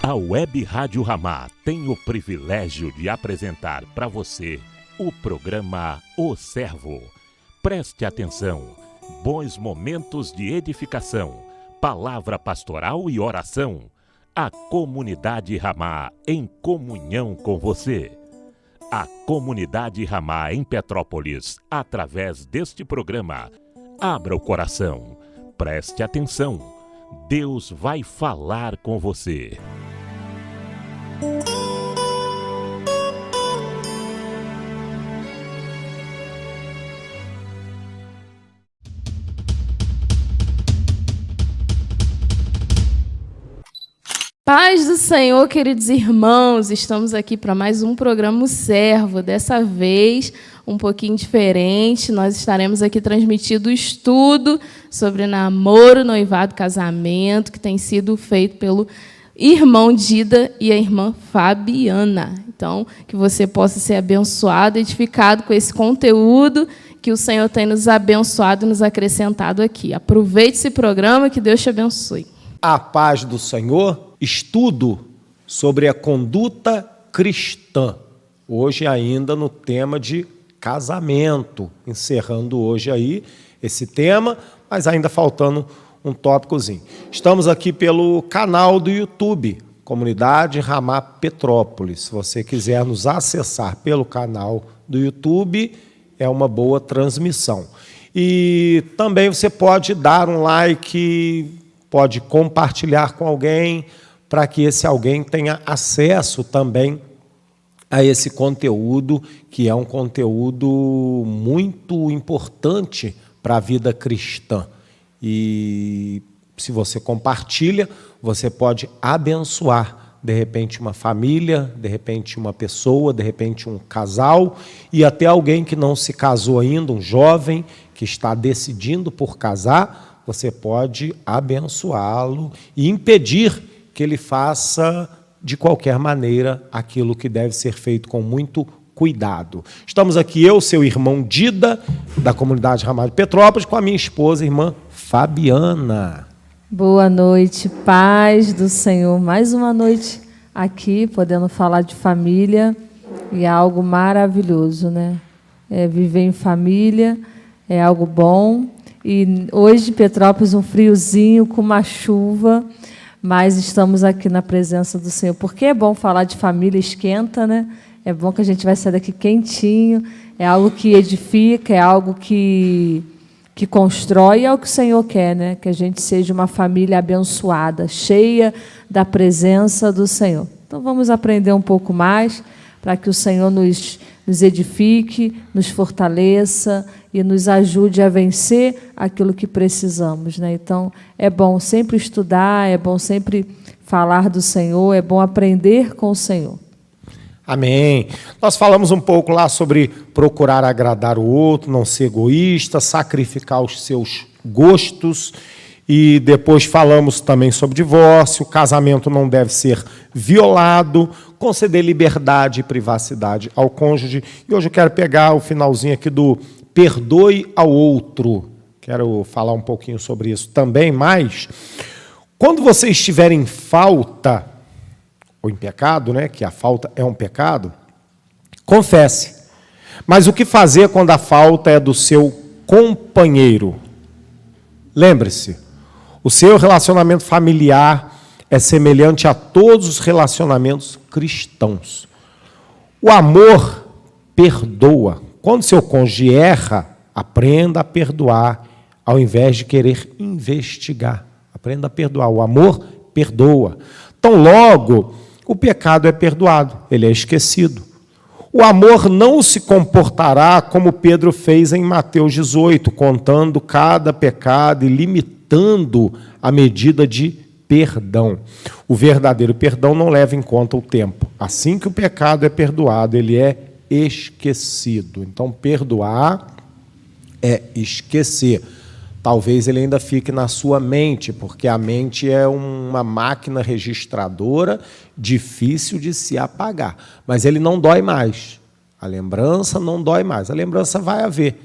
A Web Rádio Ramá tem o privilégio de apresentar para você o programa O Servo. Preste atenção, bons momentos de edificação, palavra pastoral e oração. A comunidade Ramá em comunhão com você. A comunidade Ramá em Petrópolis, através deste programa. Abra o coração, preste atenção. Deus vai falar com você. Paz do Senhor, queridos irmãos, estamos aqui para mais um programa O Servo. Dessa vez, um pouquinho diferente, nós estaremos aqui transmitindo o estudo sobre namoro, noivado, casamento, que tem sido feito pelo irmão Dida e a irmã Fabiana. Então, que você possa ser abençoado, edificado com esse conteúdo que o Senhor tem nos abençoado e nos acrescentado aqui. Aproveite esse programa, que Deus te abençoe. A paz do Senhor, estudo sobre a conduta cristã. Hoje ainda no tema de casamento, encerrando hoje aí esse tema, mas ainda faltando um tópicozinho. Estamos aqui pelo canal do YouTube, Comunidade Ramá Petrópolis. Se você quiser nos acessar pelo canal do YouTube, é uma boa transmissão. E também você pode dar um like, pode compartilhar com alguém, para que esse alguém tenha acesso também a esse conteúdo, que é um conteúdo muito importante para a vida cristã. E se você compartilha, você pode abençoar, de repente, uma família, de repente, uma pessoa, de repente, um casal, e até alguém que não se casou ainda, um jovem que está decidindo por casar, você pode abençoá-lo e impedir que ele faça, de qualquer maneira, aquilo que deve ser feito com muito cuidado. Estamos aqui, eu, seu irmão Dida, da comunidade Ramá de Petrópolis, com a minha esposa, irmã Fabiana. Boa noite, paz do Senhor. Mais uma noite aqui, podendo falar de família, e é algo maravilhoso, né? Viver em família é algo bom. E hoje, Petrópolis, um friozinho com uma chuva, mas estamos aqui na presença do Senhor. Porque é bom falar de família, esquenta, né? É bom que a gente vai sair daqui quentinho, é algo que edifica, é algo que constrói, é o que o Senhor quer, né? Que a gente seja uma família abençoada, cheia da presença do Senhor. Então, vamos aprender um pouco mais, para que o Senhor nos edifique, nos fortaleça e nos ajude a vencer aquilo que precisamos, né? Então, é bom sempre estudar, é bom sempre falar do Senhor, é bom aprender com o Senhor. Amém. Nós falamos um pouco lá sobre procurar agradar o outro, não ser egoísta, sacrificar os seus gostos, e depois falamos também sobre divórcio, o casamento não deve ser violado, conceder liberdade e privacidade ao cônjuge. E hoje eu quero pegar o finalzinho aqui do perdoe ao outro. Quero falar um pouquinho sobre isso também, mas quando você estiver em falta, ou em pecado, né, que a falta é um pecado, confesse. Mas o que fazer quando a falta é do seu companheiro? Lembre-se, o seu relacionamento familiar é semelhante a todos os relacionamentos cristãos. O amor perdoa. Quando seu cônjuge erra, aprenda a perdoar, ao invés de querer investigar. Aprenda a perdoar. O amor perdoa. Então, logo, o pecado é perdoado, ele é esquecido. O amor não se comportará como Pedro fez em Mateus 18, contando cada pecado e limitando a medida de perdão. O verdadeiro perdão não leva em conta o tempo. Assim que o pecado é perdoado, ele é esquecido. Então, perdoar é esquecer. Talvez ele ainda fique na sua mente, porque a mente é uma máquina registradora difícil de se apagar. Mas ele não dói mais. A lembrança não dói mais. A lembrança vai haver.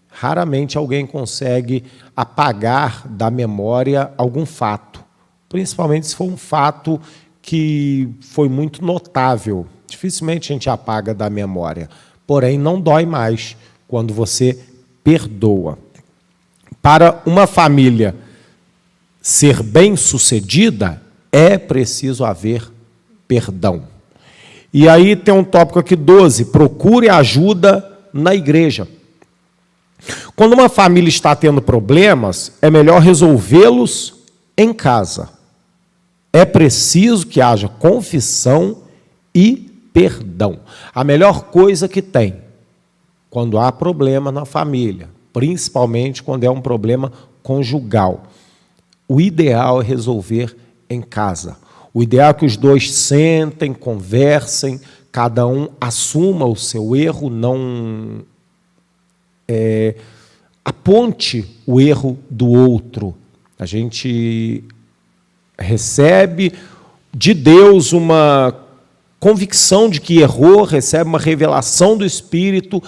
Raramente alguém consegue apagar da memória algum fato. Principalmente se for um fato que foi muito notável. Dificilmente a gente apaga da memória. Porém, não dói mais quando você perdoa. Para uma família ser bem-sucedida, é preciso haver perdão. E aí tem um tópico aqui, 12, procure ajuda na igreja. Quando uma família está tendo problemas, é melhor resolvê-los em casa. É preciso que haja confissão e perdão. A melhor coisa que tem quando há problema na família, principalmente quando é um problema conjugal, o ideal é resolver em casa. O ideal é que os dois sentem, conversem, cada um assuma o seu erro, não aponte o erro do outro. A gente recebe de Deus uma convicção de que errou, recebe uma revelação do Espírito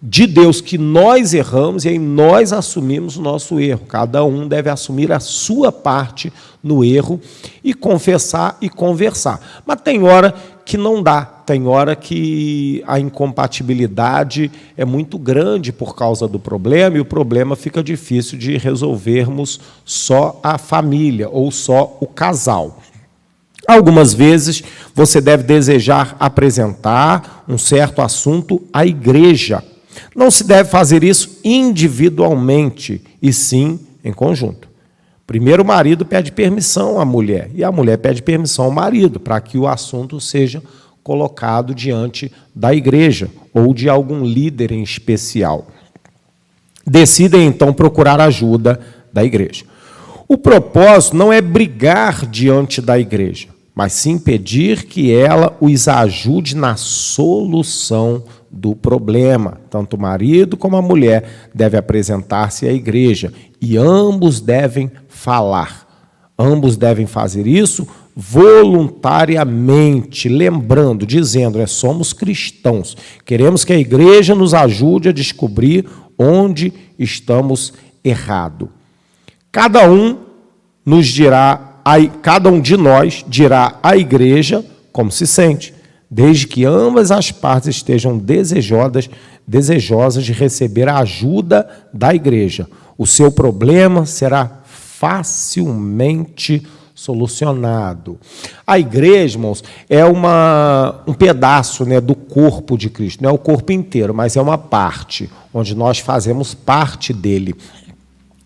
de Deus que nós erramos e aí nós assumimos o nosso erro. Cada um deve assumir a sua parte no erro e confessar e conversar. Mas tem hora que não dá, tem hora que a incompatibilidade é muito grande por causa do problema e o problema fica difícil de resolvermos só a família ou só o casal. Algumas vezes você deve desejar apresentar um certo assunto à igreja. Não se deve fazer isso individualmente, e sim em conjunto. Primeiro o marido pede permissão à mulher, e a mulher pede permissão ao marido, para que o assunto seja colocado diante da igreja, ou de algum líder em especial. Decidem, então, procurar ajuda da igreja. O propósito não é brigar diante da igreja, mas sim pedir que ela os ajude na solução do problema. Tanto o marido como a mulher devem apresentar-se à igreja e ambos devem falar. Ambos devem fazer isso voluntariamente, lembrando, dizendo, somos cristãos, queremos que a igreja nos ajude a descobrir onde estamos errados. Cada um de nós dirá à igreja como se sente, desde que ambas as partes estejam desejosas de receber a ajuda da igreja. O seu problema será facilmente solucionado. A igreja, irmãos, é um pedaço, do corpo de Cristo. Não é o corpo inteiro, mas é uma parte, onde nós fazemos parte dele.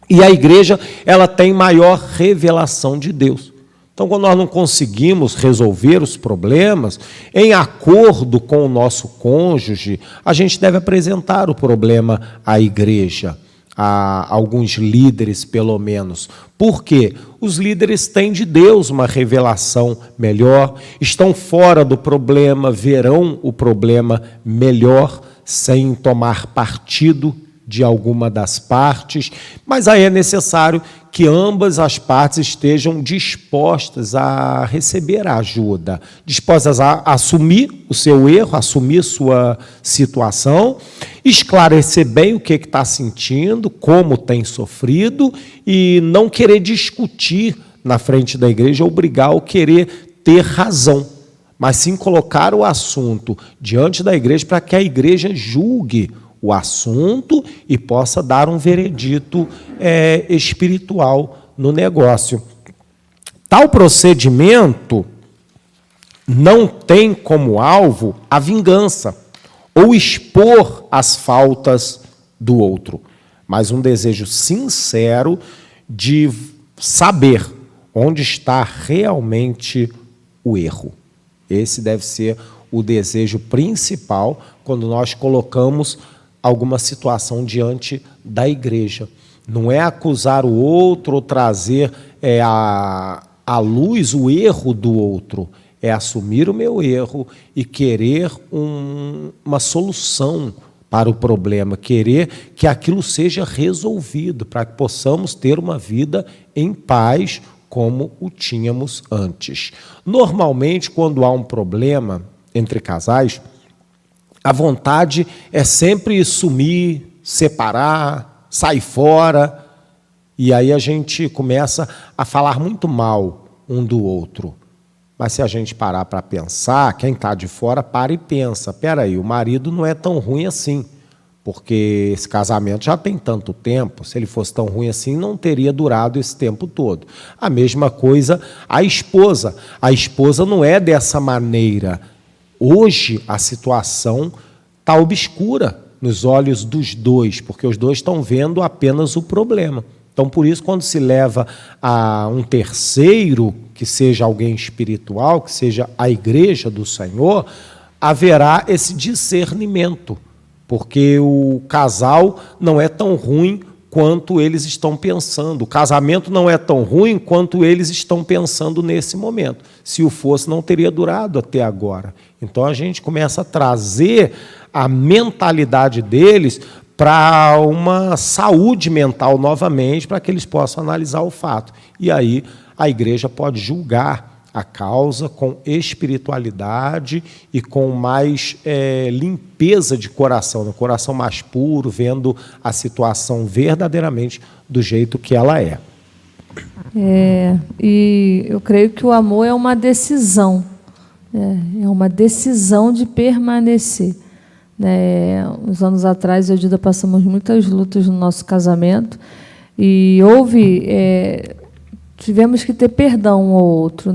E a igreja, ela tem maior revelação de Deus. Então, quando nós não conseguimos resolver os problemas, em acordo com o nosso cônjuge, a gente deve apresentar o problema à igreja, a alguns líderes, pelo menos. Por quê? Os líderes têm de Deus uma revelação melhor, estão fora do problema, verão o problema melhor, sem tomar partido de alguma das partes, mas aí é necessário que ambas as partes estejam dispostas a receber a ajuda, dispostas a assumir o seu erro, assumir sua situação, esclarecer bem o que está sentindo, como tem sofrido, e não querer discutir na frente da igreja ou brigar ou querer ter razão, mas sim colocar o assunto diante da igreja para que a igreja julgue o assunto e possa dar um veredito espiritual no negócio. Tal procedimento não tem como alvo a vingança ou expor as faltas do outro, mas um desejo sincero de saber onde está realmente o erro. Esse deve ser o desejo principal quando nós colocamos alguma situação diante da igreja. Não é acusar o outro ou trazer à luz o erro do outro, é assumir o meu erro e querer uma solução para o problema, querer que aquilo seja resolvido, para que possamos ter uma vida em paz como o tínhamos antes. Normalmente, quando há um problema entre casais, a vontade é sempre sumir, separar, sair fora, e aí a gente começa a falar muito mal um do outro. Mas se a gente parar para pensar, quem está de fora para e pensa, peraí, o marido não é tão ruim assim, porque esse casamento já tem tanto tempo, se ele fosse tão ruim assim, não teria durado esse tempo todo. A mesma coisa a esposa não é dessa maneira. Hoje a situação está obscura nos olhos dos dois, porque os dois estão vendo apenas o problema. Então, por isso, quando se leva a um terceiro, que seja alguém espiritual, que seja a igreja do Senhor, haverá esse discernimento, porque o casal não é tão ruim quanto eles estão pensando. O casamento não é tão ruim quanto eles estão pensando nesse momento. Se o fosse, não teria durado até agora. Então, a gente começa a trazer a mentalidade deles para uma saúde mental novamente, para que eles possam analisar o fato. E aí a igreja pode julgar a causa com espiritualidade e com mais limpeza de coração, no coração mais puro, vendo a situação verdadeiramente do jeito que ela é. E eu creio que o amor é uma decisão, é uma decisão de permanecer. Uns anos atrás, eu e Dida passamos muitas lutas no nosso casamento e tivemos que ter perdão um ao outro,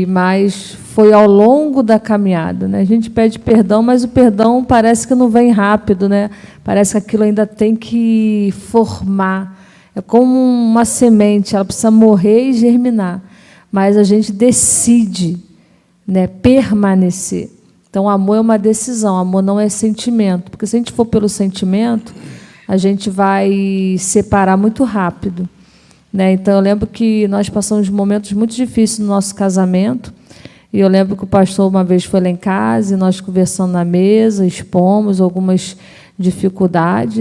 mas foi ao longo da caminhada, A gente pede perdão, mas o perdão parece que não vem rápido, Parece que aquilo ainda tem que formar. É como uma semente, ela precisa morrer e germinar, mas a gente decide, permanecer. Então, o amor é uma decisão, amor não é sentimento, porque se a gente for pelo sentimento, a gente vai separar muito rápido. Então, eu lembro que nós passamos momentos muito difíceis no nosso casamento, e eu lembro que o pastor uma vez foi lá em casa, e nós conversando na mesa, expomos algumas dificuldades,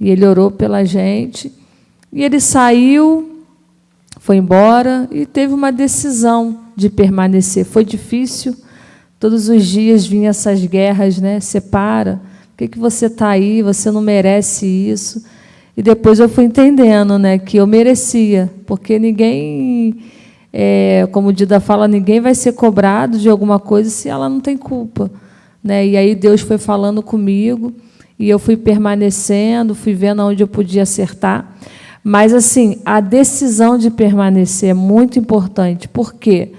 e ele orou pela gente, e ele saiu, foi embora, e teve uma decisão de permanecer. Foi difícil. Todos os dias vinham essas guerras, Separa, por que você está aí, você não merece isso. E depois eu fui entendendo, que eu merecia, porque ninguém, como o Dida fala, ninguém vai ser cobrado de alguma coisa se ela não tem culpa. E aí Deus foi falando comigo, e eu fui permanecendo, fui vendo onde eu podia acertar. Mas, assim, a decisão de permanecer é muito importante, porque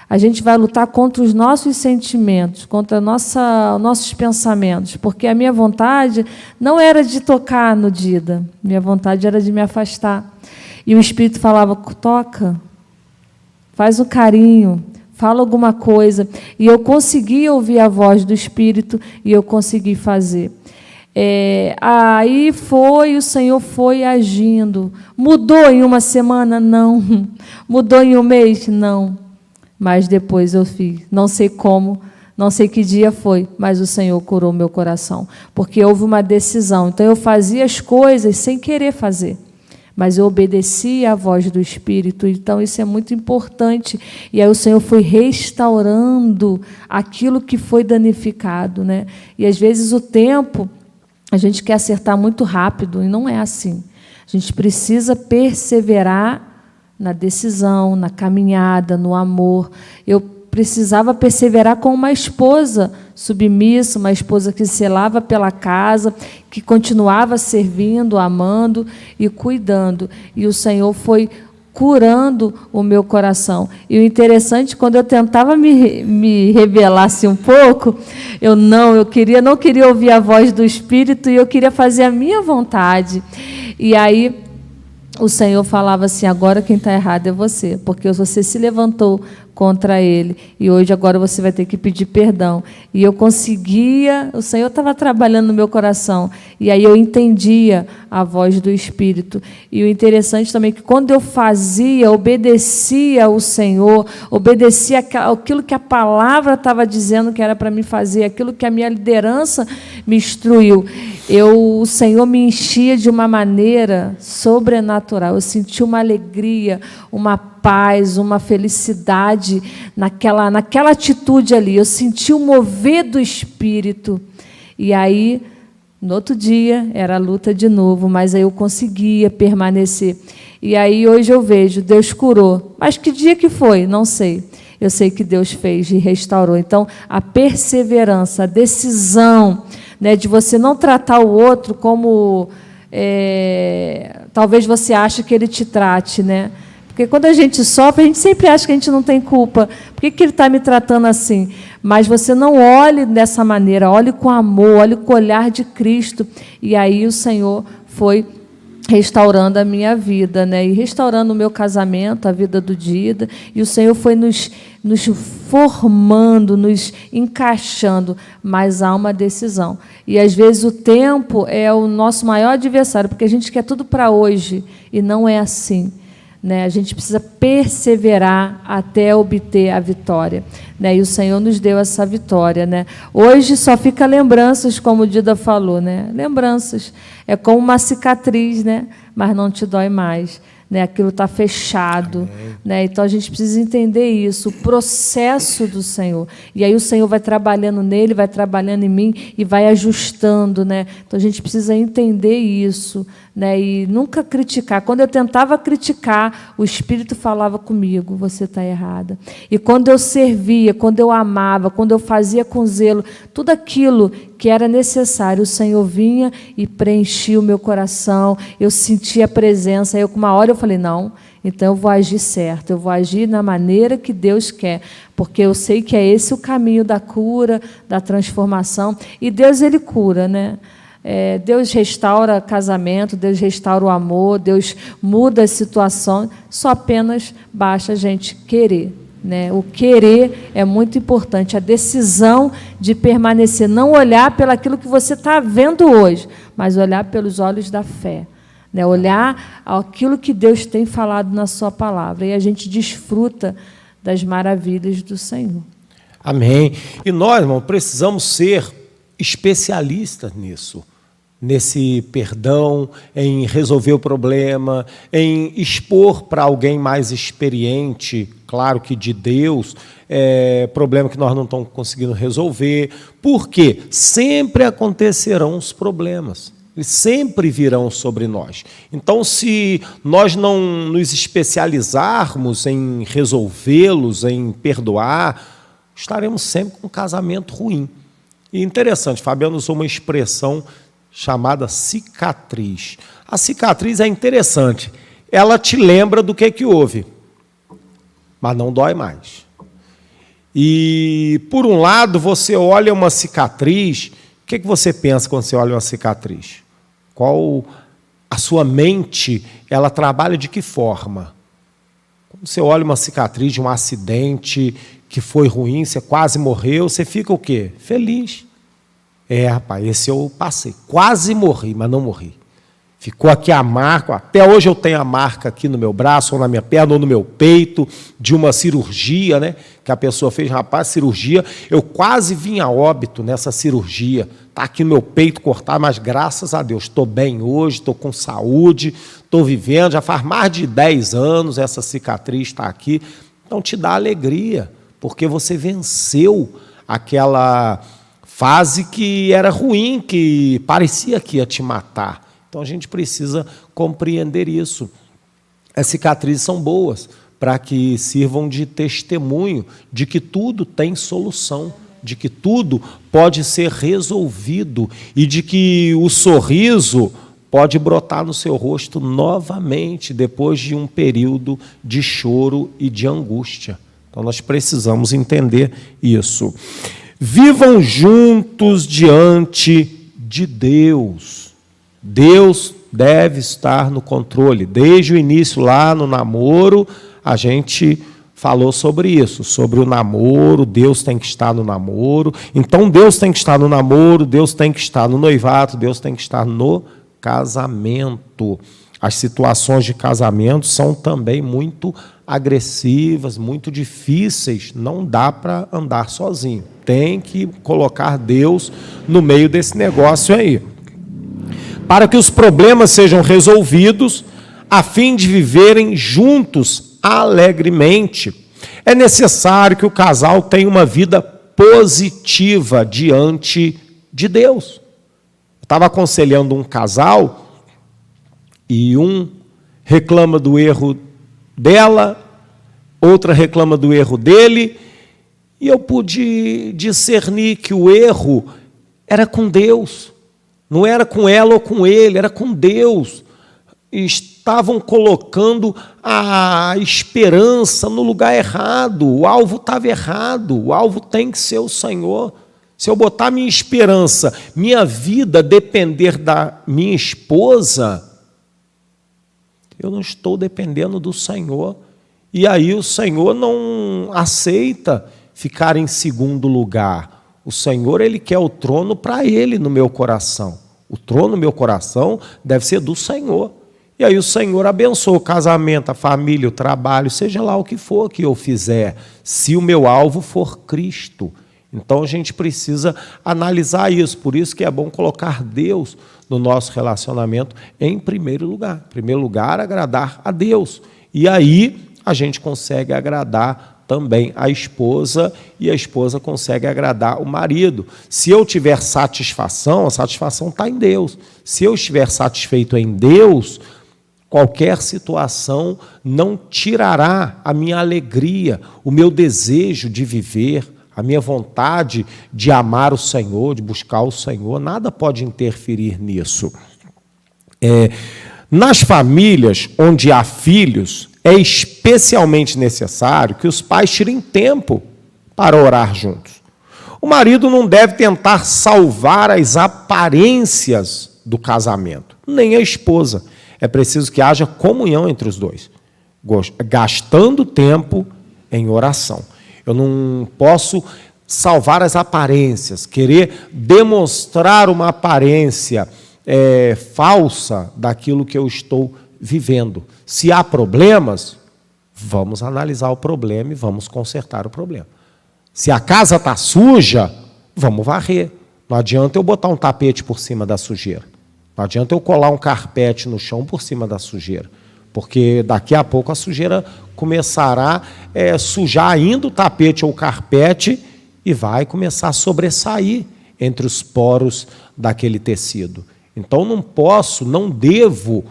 a gente vai lutar contra os nossos sentimentos, contra nossos pensamentos, porque a minha vontade não era de tocar no Dida, minha vontade era de me afastar. E o Espírito falava, toca, faz um carinho, fala alguma coisa. E eu consegui ouvir a voz do Espírito e eu consegui fazer. Aí o Senhor foi agindo. Mudou em uma semana? Não. Mudou em um mês? Não. Mas depois eu fiz, não sei como, não sei que dia foi, mas o Senhor curou meu coração, porque houve uma decisão. Então, eu fazia as coisas sem querer fazer, mas eu obedecia à voz do Espírito. Então, isso é muito importante. E aí o Senhor foi restaurando aquilo que foi danificado. E, às vezes, o tempo, a gente quer acertar muito rápido, e não é assim. A gente precisa perseverar na decisão, na caminhada, no amor. Eu precisava perseverar com uma esposa submissa, uma esposa que zelava pela casa, que continuava servindo, amando e cuidando. E o Senhor foi curando o meu coração. E o interessante, quando eu tentava me rebelar assim um pouco, eu não queria ouvir a voz do Espírito, e eu queria fazer a minha vontade. E aí o Senhor falava assim, agora quem está errado é você, porque você se levantou contra ele, e hoje agora você vai ter que pedir perdão. E eu conseguia, o Senhor estava trabalhando no meu coração, e aí eu entendia a voz do Espírito. E o interessante também é que quando eu obedecia ao Senhor, obedecia aquilo que a palavra estava dizendo que era para mim fazer, aquilo que a minha liderança me instruiu, o Senhor me enchia de uma maneira sobrenatural. Eu sentia uma alegria, uma paz, uma felicidade naquela atitude ali. Eu senti o mover do Espírito. E aí, no outro dia, era a luta de novo, mas aí eu conseguia permanecer. E aí, hoje eu vejo, Deus curou. Mas que dia que foi? Não sei. eu sei que Deus fez e restaurou. Então, a perseverança, a decisão, né, de você não tratar o outro como talvez você ache que ele te trate, né? Porque quando a gente sofre, a gente sempre acha que a gente não tem culpa. Por que ele está me tratando assim? Mas você não olhe dessa maneira, olhe com amor, olhe com o olhar de Cristo. E aí o Senhor foi restaurando a minha vida, né? E restaurando o meu casamento, a vida do Dida. E o Senhor foi nos formando, nos encaixando, mas há uma decisão. E, às vezes, o tempo é o nosso maior adversário, porque a gente quer tudo para hoje, e não é assim. Né? A gente precisa perseverar até obter a vitória. Né? E o Senhor nos deu essa vitória. Né? Hoje só fica lembranças, como o Dida falou. Né? Lembranças. É como uma cicatriz, né? Mas não te dói mais. Né? Aquilo está fechado. Né? Então, a gente precisa entender isso, o processo do Senhor. E aí o Senhor vai trabalhando nele, vai trabalhando em mim e vai ajustando. Né? Então, a gente precisa entender isso. Né? E nunca criticar. Quando eu tentava criticar, o Espírito falava comigo, você está errada. E quando eu servia, quando eu amava, quando eu fazia com zelo, tudo aquilo que era necessário, o Senhor vinha e preenchia o meu coração, eu sentia a presença. Aí, uma hora eu falei, não, então eu vou agir certo, eu vou agir na maneira que Deus quer, porque eu sei que é esse o caminho da cura, da transformação. E Deus, Ele cura, né? Deus restaura casamento, Deus restaura o amor, Deus muda a situação, só apenas basta a gente querer. Né? O querer é muito importante, a decisão de permanecer, não olhar pelaquilo que você está vendo hoje, mas olhar pelos olhos da fé. Né? Olhar aquilo que Deus tem falado na sua palavra, e a gente desfruta das maravilhas do Senhor. Amém. E nós, irmão, precisamos ser especialistas nisso. Nesse perdão, em resolver o problema, em expor para alguém mais experiente, claro que de Deus, problema que nós não estamos conseguindo resolver, porque sempre acontecerão os problemas, eles sempre virão sobre nós. Então, se nós não nos especializarmos em resolvê-los, em perdoar, estaremos sempre com um casamento ruim. E interessante, Fabiano usou uma expressão chamada cicatriz. A cicatriz é interessante. Ela te lembra do que houve, mas não dói mais. E, por um lado, você olha uma cicatriz, o que você pensa quando você olha uma cicatriz? Qual a sua mente, ela trabalha de que forma? Quando você olha uma cicatriz de um acidente que foi ruim, você quase morreu, você fica o quê? Feliz. Rapaz, esse eu passei. Quase morri, mas não morri. Ficou aqui a marca, até hoje eu tenho a marca aqui no meu braço, ou na minha perna, ou no meu peito, de uma cirurgia, né, que a pessoa fez. Rapaz, cirurgia, eu quase vim a óbito nessa cirurgia. Está aqui no meu peito cortado, mas graças a Deus, estou bem hoje, estou com saúde, estou vivendo, já faz mais de 10 anos essa cicatriz está aqui. Então, te dá alegria, porque você venceu aquela fase que era ruim, que parecia que ia te matar. Então, a gente precisa compreender isso. As cicatrizes são boas para que sirvam de testemunho de que tudo tem solução, de que tudo pode ser resolvido e de que o sorriso pode brotar no seu rosto novamente depois de um período de choro e de angústia. Então, nós precisamos entender isso. Vivam juntos diante de Deus. Deus deve estar no controle. Desde o início, lá no namoro, a gente falou sobre isso, sobre o namoro, Deus tem que estar no namoro. Então, Deus tem que estar no namoro, Deus tem que estar no noivado, Deus tem que estar no casamento. As situações de casamento são também muito agressivas, muito difíceis, não dá para andar sozinho. Tem que colocar Deus no meio desse negócio aí. Para que os problemas sejam resolvidos, a fim de viverem juntos alegremente, é necessário que o casal tenha uma vida positiva diante de Deus. Eu estava aconselhando um casal e um reclama do erro dela outra reclama do erro dele, e eu pude discernir que o erro era com Deus, não era com ela ou com ele, era com Deus. Estavam colocando a esperança no lugar errado, o alvo estava errado, o alvo tem que ser o Senhor. Se eu botar minha esperança, minha vida depender da minha esposa, eu não estou dependendo do Senhor. E aí o Senhor não aceita ficar em segundo lugar. O Senhor, Ele quer o trono para Ele no meu coração. O trono no meu coração deve ser do Senhor. E aí o Senhor abençoa o casamento, a família, o trabalho, seja lá o que for que eu fizer, se o meu alvo for Cristo. Então a gente precisa analisar isso, por isso que é bom colocar Deus no nosso relacionamento em primeiro lugar. Em primeiro lugar, agradar a Deus. E aí a gente consegue agradar também a esposa e a esposa consegue agradar o marido. Se eu tiver satisfação, a satisfação está em Deus. Se eu estiver satisfeito em Deus, qualquer situação não tirará a minha alegria, o meu desejo de viver, a minha vontade de amar o Senhor, de buscar o Senhor, nada pode interferir nisso. Nas famílias onde há filhos, é especialmente necessário que os pais tirem tempo para orar juntos. O marido não deve tentar salvar as aparências do casamento, nem a esposa. É preciso que haja comunhão entre os dois, gastando tempo em oração. Eu não posso salvar as aparências, querer demonstrar uma aparência falsa daquilo que eu estou vivendo. Se há problemas, vamos analisar o problema e vamos consertar o problema. Se a casa está suja, vamos varrer. Não adianta eu botar um tapete por cima da sujeira. Não adianta eu colar um carpete no chão por cima da sujeira. Porque daqui a pouco a sujeira começará a sujar ainda o tapete ou o carpete e vai começar a sobressair entre os poros daquele tecido. Então não devo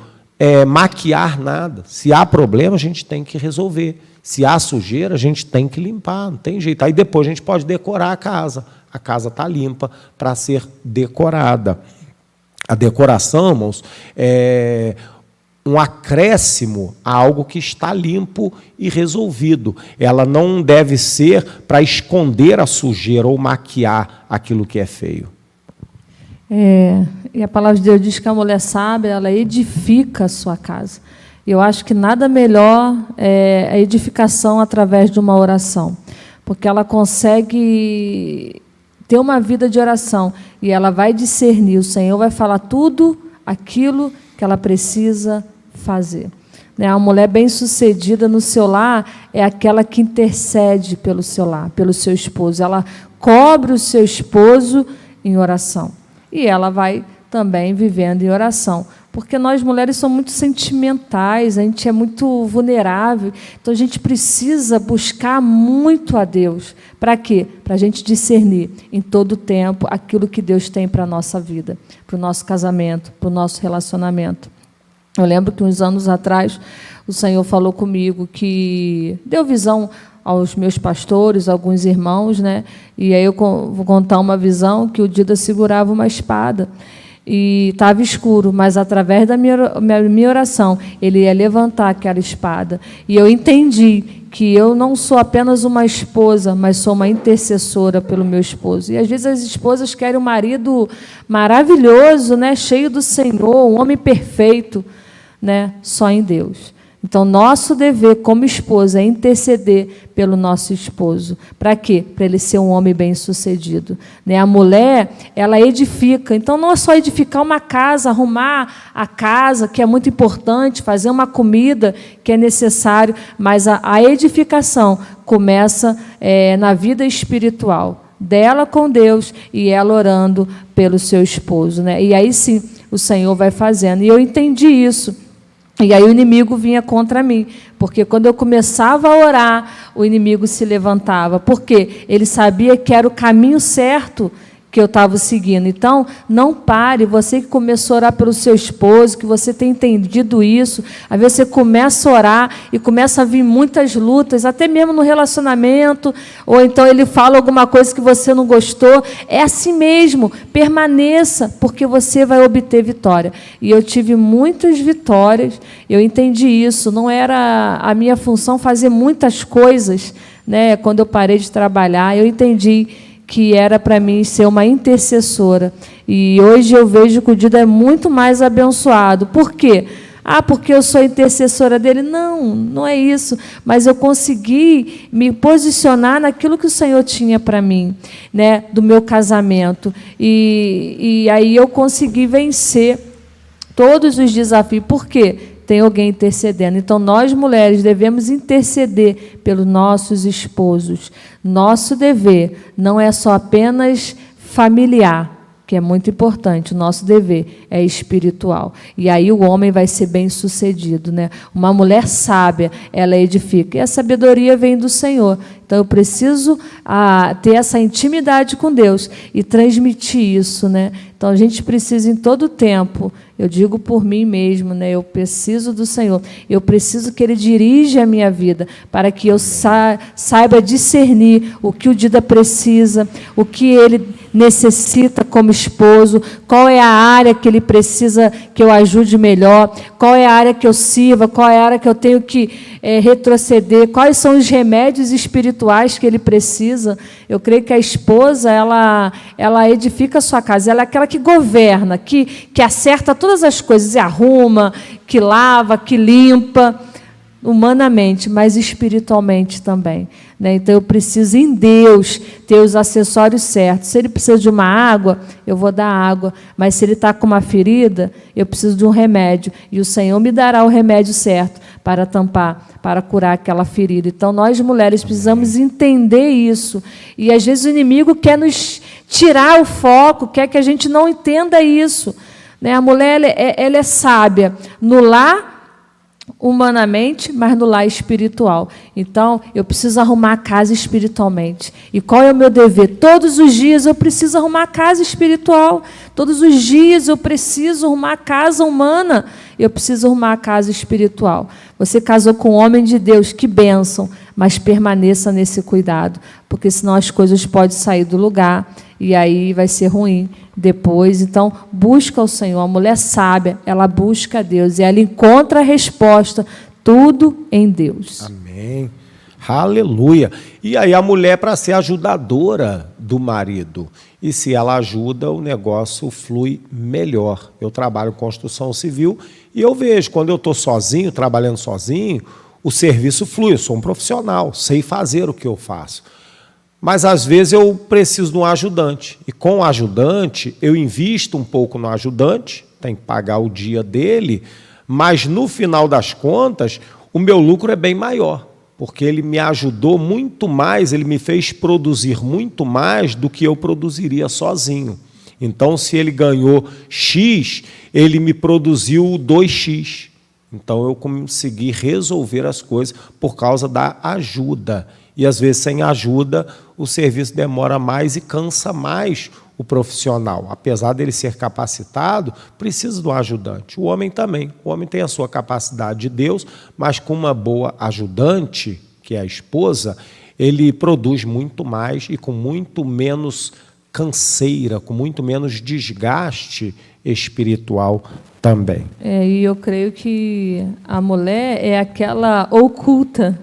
maquiar nada. Se há problema, a gente tem que resolver. Se há sujeira, a gente tem que limpar, não tem jeito. Aí depois a gente pode decorar a casa. A casa está limpa para ser decorada. A decoração, irmãos, é um acréscimo a algo que está limpo e resolvido. Ela não deve ser para esconder a sujeira ou maquiar aquilo que é feio. E a palavra de Deus diz que a mulher sábia, ela edifica a sua casa. Eu acho que nada melhor é a edificação através de uma oração, porque ela consegue ter uma vida de oração e ela vai discernir, o Senhor vai falar tudo aquilo que ela precisa fazer. A mulher bem-sucedida no seu lar é aquela que intercede pelo seu lar, pelo seu esposo. Ela cobre o seu esposo em oração. E ela vai também vivendo em oração. Porque nós, mulheres, somos muito sentimentais, a gente é muito vulnerável. Então, a gente precisa buscar muito a Deus. Para quê? Para a gente discernir em todo o tempo aquilo que Deus tem para a nossa vida, para o nosso casamento, para o nosso relacionamento. Eu lembro que uns anos atrás o Senhor falou comigo que deu visão aos meus pastores, alguns irmãos, né? E aí eu vou contar uma visão que o Dida segurava uma espada e estava escuro, mas através da minha oração ele ia levantar aquela espada. E eu entendi que eu não sou apenas uma esposa, mas sou uma intercessora pelo meu esposo. E às vezes as esposas querem um marido maravilhoso, né? Cheio do Senhor, um homem perfeito, né? Só em Deus. Então, nosso dever como esposa é interceder pelo nosso esposo. Para quê? Para ele ser um homem bem-sucedido. A mulher, ela edifica. Então, não é só edificar uma casa, arrumar a casa, que é muito importante, fazer uma comida, que é necessário, mas a edificação começa na vida espiritual, dela com Deus e ela orando pelo seu esposo. E aí, sim, o Senhor vai fazendo. E eu entendi isso. E aí o inimigo vinha contra mim, porque quando eu começava a orar, o inimigo se levantava, porque ele sabia que era o caminho certo que eu estava seguindo. Então, não pare, você que começou a orar pelo seu esposo, que você tem entendido isso, às vezes você começa a orar e começa a vir muitas lutas, até mesmo no relacionamento, ou então ele fala alguma coisa que você não gostou, é assim mesmo, permaneça, porque você vai obter vitória. E eu tive muitas vitórias, eu entendi isso, não era a minha função fazer muitas coisas, né? Quando eu parei de trabalhar, eu entendi que era para mim ser uma intercessora. E hoje eu vejo que o Dida é muito mais abençoado. Por quê? Porque eu sou intercessora dele. Não, não é isso. Mas eu consegui me posicionar naquilo que o Senhor tinha para mim, né, do meu casamento. E aí eu consegui vencer todos os desafios. Por quê? Tem alguém intercedendo. Então, nós, mulheres, devemos interceder pelos nossos esposos. Nosso dever não é só apenas familiar, que é muito importante. O nosso dever é espiritual. E aí o homem vai ser bem-sucedido, né? Uma mulher sábia, ela edifica. E a sabedoria vem do Senhor. Então, eu preciso ter essa intimidade com Deus e transmitir isso, né? Então, a gente precisa, em todo tempo, eu digo por mim mesmo, né? Eu preciso do Senhor. Eu preciso que Ele dirija a minha vida para que eu saiba discernir o que o Dida precisa, o que ele necessita como esposo, qual é a área que ele precisa que eu ajude melhor, qual é a área que eu sirva, qual é a área que eu tenho que retroceder, quais são os remédios espirituais que ele precisa. Eu creio que a esposa, ela edifica a sua casa, ela é aquela que governa, que acerta todas as coisas, e arruma, que lava, que limpa, humanamente, mas espiritualmente também, né? Então, eu preciso, em Deus, ter os acessórios certos. Se ele precisa de uma água, eu vou dar água, mas se ele está com uma ferida, eu preciso de um remédio, e o Senhor me dará o remédio certo para tampar, para curar aquela ferida. Então, nós, mulheres, precisamos entender isso, e às vezes o inimigo quer nos tirar o foco, quer que a gente não entenda isso, né? A mulher, ela é sábia no lar, humanamente, mas no lar espiritual. Então, eu preciso arrumar a casa espiritualmente. E qual é o meu dever? Todos os dias eu preciso arrumar a casa espiritual. Todos os dias eu preciso arrumar a casa humana. Eu preciso arrumar a casa espiritual. Você casou com um homem de Deus, que bênção, mas permaneça nesse cuidado, porque senão as coisas podem sair do lugar e aí vai ser ruim depois. Então, busca o Senhor. A mulher sábia, ela busca a Deus e ela encontra a resposta, tudo em Deus. Amém. Aleluia. E aí a mulher para ser ajudadora do marido. E se ela ajuda, o negócio flui melhor. Eu trabalho em construção civil e eu vejo, quando eu estou sozinho, trabalhando sozinho, o serviço flui. Eu sou um profissional, sei fazer o que eu faço. Mas, às vezes, eu preciso de um ajudante. E, com o ajudante, eu invisto um pouco no ajudante, tem que pagar o dia dele, mas, no final das contas, o meu lucro é bem maior, porque ele me ajudou muito mais, ele me fez produzir muito mais do que eu produziria sozinho. Então, se ele ganhou X, ele me produziu 2X. Então, eu consegui resolver as coisas por causa da ajuda. E, às vezes, sem ajuda, o serviço demora mais e cansa mais o profissional. Apesar dele ser capacitado, precisa de um ajudante. O homem também. O homem tem a sua capacidade de Deus, mas com uma boa ajudante, que é a esposa, ele produz muito mais e com muito menos canseira, com muito menos desgaste espiritual também. E eu creio que a mulher é aquela oculta,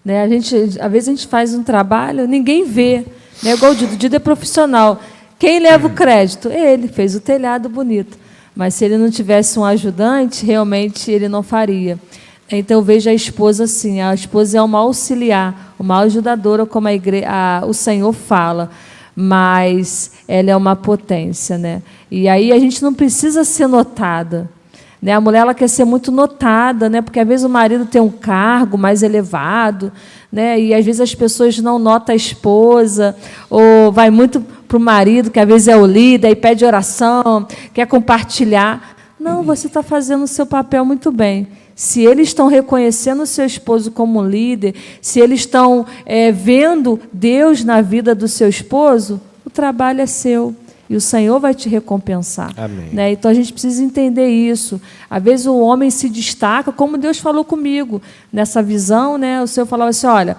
né? Às vezes a gente faz um trabalho, ninguém vê, né? Igual o Dida é profissional. Quem leva o crédito? Ele fez o telhado bonito. Mas se ele não tivesse um ajudante, realmente ele não faria. Então eu vejo a esposa assim, a esposa é uma auxiliar, uma ajudadora, como o Senhor fala, mas ela é uma potência, né? E aí a gente não precisa ser notada, né? A mulher, ela quer ser muito notada, né? Porque às vezes o marido tem um cargo mais elevado, né? E às vezes as pessoas não notam a esposa, ou vai muito para o marido, que às vezes é o líder, e pede oração, quer compartilhar. Não, você está fazendo o seu papel muito bem. Se eles estão reconhecendo o seu esposo como líder, se eles estão vendo Deus na vida do seu esposo, o trabalho é seu. e o Senhor vai te recompensar. Amém. Né? Então, a gente precisa entender isso. Às vezes, o homem se destaca, como Deus falou comigo. Nessa visão, né, o Senhor falava assim, olha,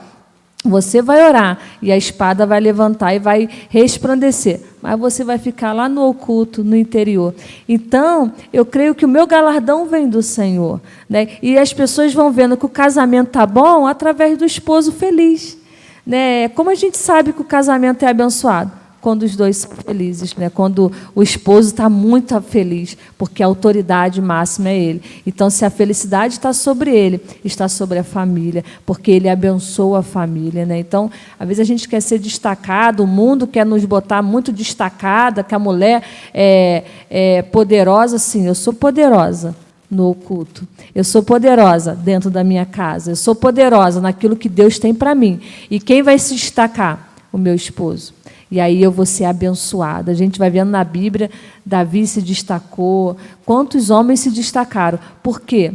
você vai orar e a espada vai levantar e vai resplandecer, mas você vai ficar lá no oculto, no interior. Então, eu creio que o meu galardão vem do Senhor. Né? E as pessoas vão vendo que o casamento está bom através do esposo feliz. Né? Como a gente sabe que o casamento é abençoado? Quando os dois são felizes, né? Quando o esposo está muito feliz, porque a autoridade máxima é ele. Então, se a felicidade está sobre ele, está sobre a família, porque ele abençoa a família. Né? Então, às vezes a gente quer ser destacado, o mundo quer nos botar muito destacada, que a mulher é poderosa. Sim, eu sou poderosa no oculto. Eu sou poderosa dentro da minha casa. Eu sou poderosa naquilo que Deus tem para mim. E quem vai se destacar? O meu esposo. E aí eu vou ser abençoada. A gente vai vendo na Bíblia, Davi se destacou. Quantos homens se destacaram? Por quê?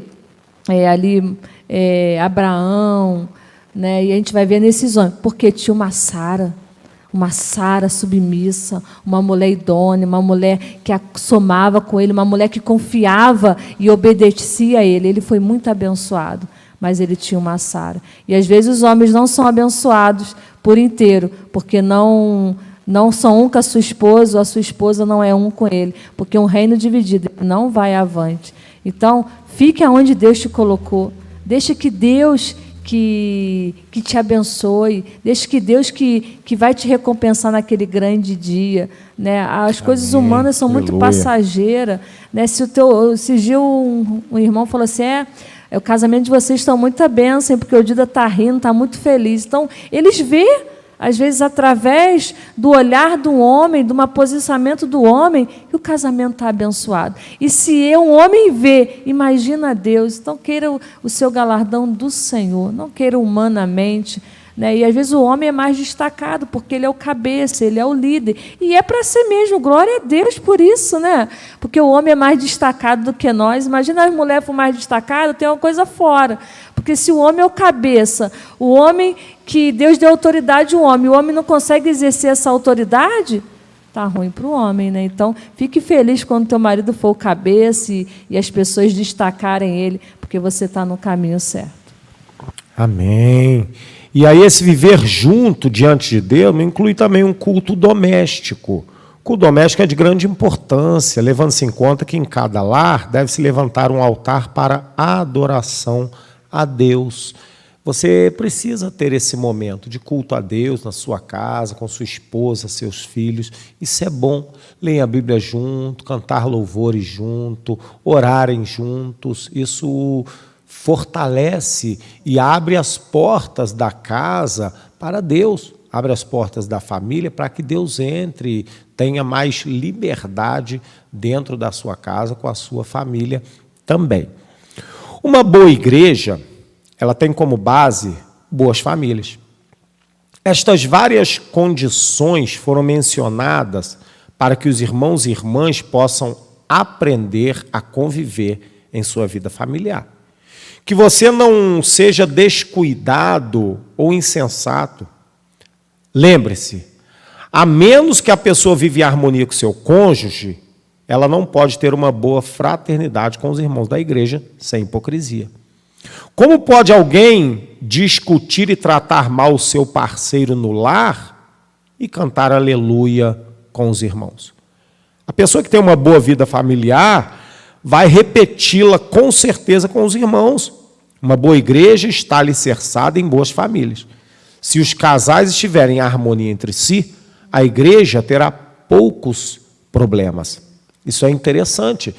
Abraão, né? E a gente vai ver nesses homens. Porque tinha uma Sara submissa, uma mulher idônea, uma mulher que somava com ele, uma mulher que confiava e obedecia a ele. Ele foi muito abençoado, mas ele tinha uma Sara. E às vezes os homens não são abençoados por inteiro, porque não são um com a sua esposa, ou a sua esposa não é um com ele, porque um reino dividido não vai avante. Então, fique aonde Deus te colocou. Deixa que Deus que te abençoe, deixa que Deus que vai te recompensar naquele grande dia. Né? As coisas humanas são muito passageiras. Né? Esse dia um irmão falou assim, o casamento de vocês está muito bênção, porque o Dida está rindo, está muito feliz. Então, eles veem, às vezes, através do olhar do homem, do posicionamento do homem, que o casamento está abençoado. E se um homem vê, imagina Deus. Então, queira o seu galardão do Senhor, não queira humanamente. Né? E, às vezes, o homem é mais destacado, porque ele é o cabeça, ele é o líder. E é para ser mesmo, glória a Deus por isso, né? Porque o homem é mais destacado do que nós. Imagina as mulheres for mais destacadas, tem uma coisa fora. Porque se o homem é o cabeça, o homem que Deus deu autoridade ao homem, o homem não consegue exercer essa autoridade, está ruim para o homem. Né? Então, fique feliz quando teu marido for o cabeça e as pessoas destacarem ele, porque você está no caminho certo. Amém. E aí esse viver junto diante de Deus inclui também um culto doméstico. O culto doméstico é de grande importância, levando-se em conta que em cada lar deve-se levantar um altar para a adoração a Deus. Você precisa ter esse momento de culto a Deus na sua casa, com sua esposa, seus filhos. Isso é bom. Leem a Bíblia junto, cantar louvores junto, orarem juntos. Isso fortalece e abre as portas da casa para Deus, abre as portas da família para que Deus entre, tenha mais liberdade dentro da sua casa, com a sua família também. Uma boa igreja, ela tem como base boas famílias. Estas várias condições foram mencionadas para que os irmãos e irmãs possam aprender a conviver em sua vida familiar. Que você não seja descuidado ou insensato. Lembre-se, a menos que a pessoa vive em harmonia com seu cônjuge, ela não pode ter uma boa fraternidade com os irmãos da igreja sem hipocrisia. Como pode alguém discutir e tratar mal o seu parceiro no lar e cantar aleluia com os irmãos? A pessoa que tem uma boa vida familiar vai repeti-la com certeza com os irmãos. Uma boa igreja está alicerçada em boas famílias. Se os casais estiverem em harmonia entre si, a igreja terá poucos problemas. Isso é interessante.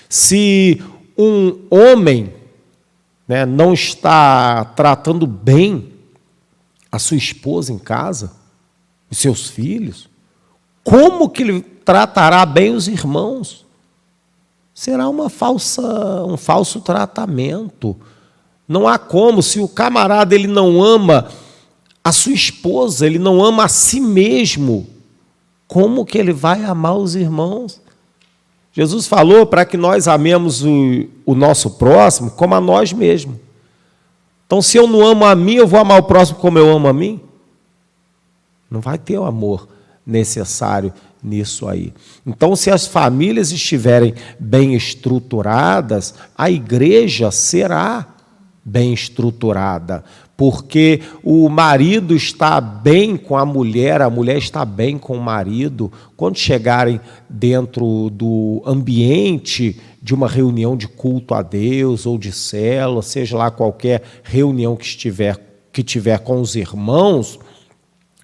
Se um homem, né, não está tratando bem a sua esposa em casa, os seus filhos, como que ele tratará bem os irmãos? Será um falso tratamento. Não há como, se o camarada ele não ama a sua esposa, ele não ama a si mesmo, como que ele vai amar os irmãos? Jesus falou para que nós amemos o nosso próximo como a nós mesmos. Então, se eu não amo a mim, eu vou amar o próximo como eu amo a mim? Não vai ter o amor necessário nisso aí. Então, se as famílias estiverem bem estruturadas, a igreja será bem estruturada, porque o marido está bem com a mulher está bem com o marido. Quando chegarem dentro do ambiente de uma reunião de culto a Deus ou de célula, seja lá qualquer reunião que tiver com os irmãos,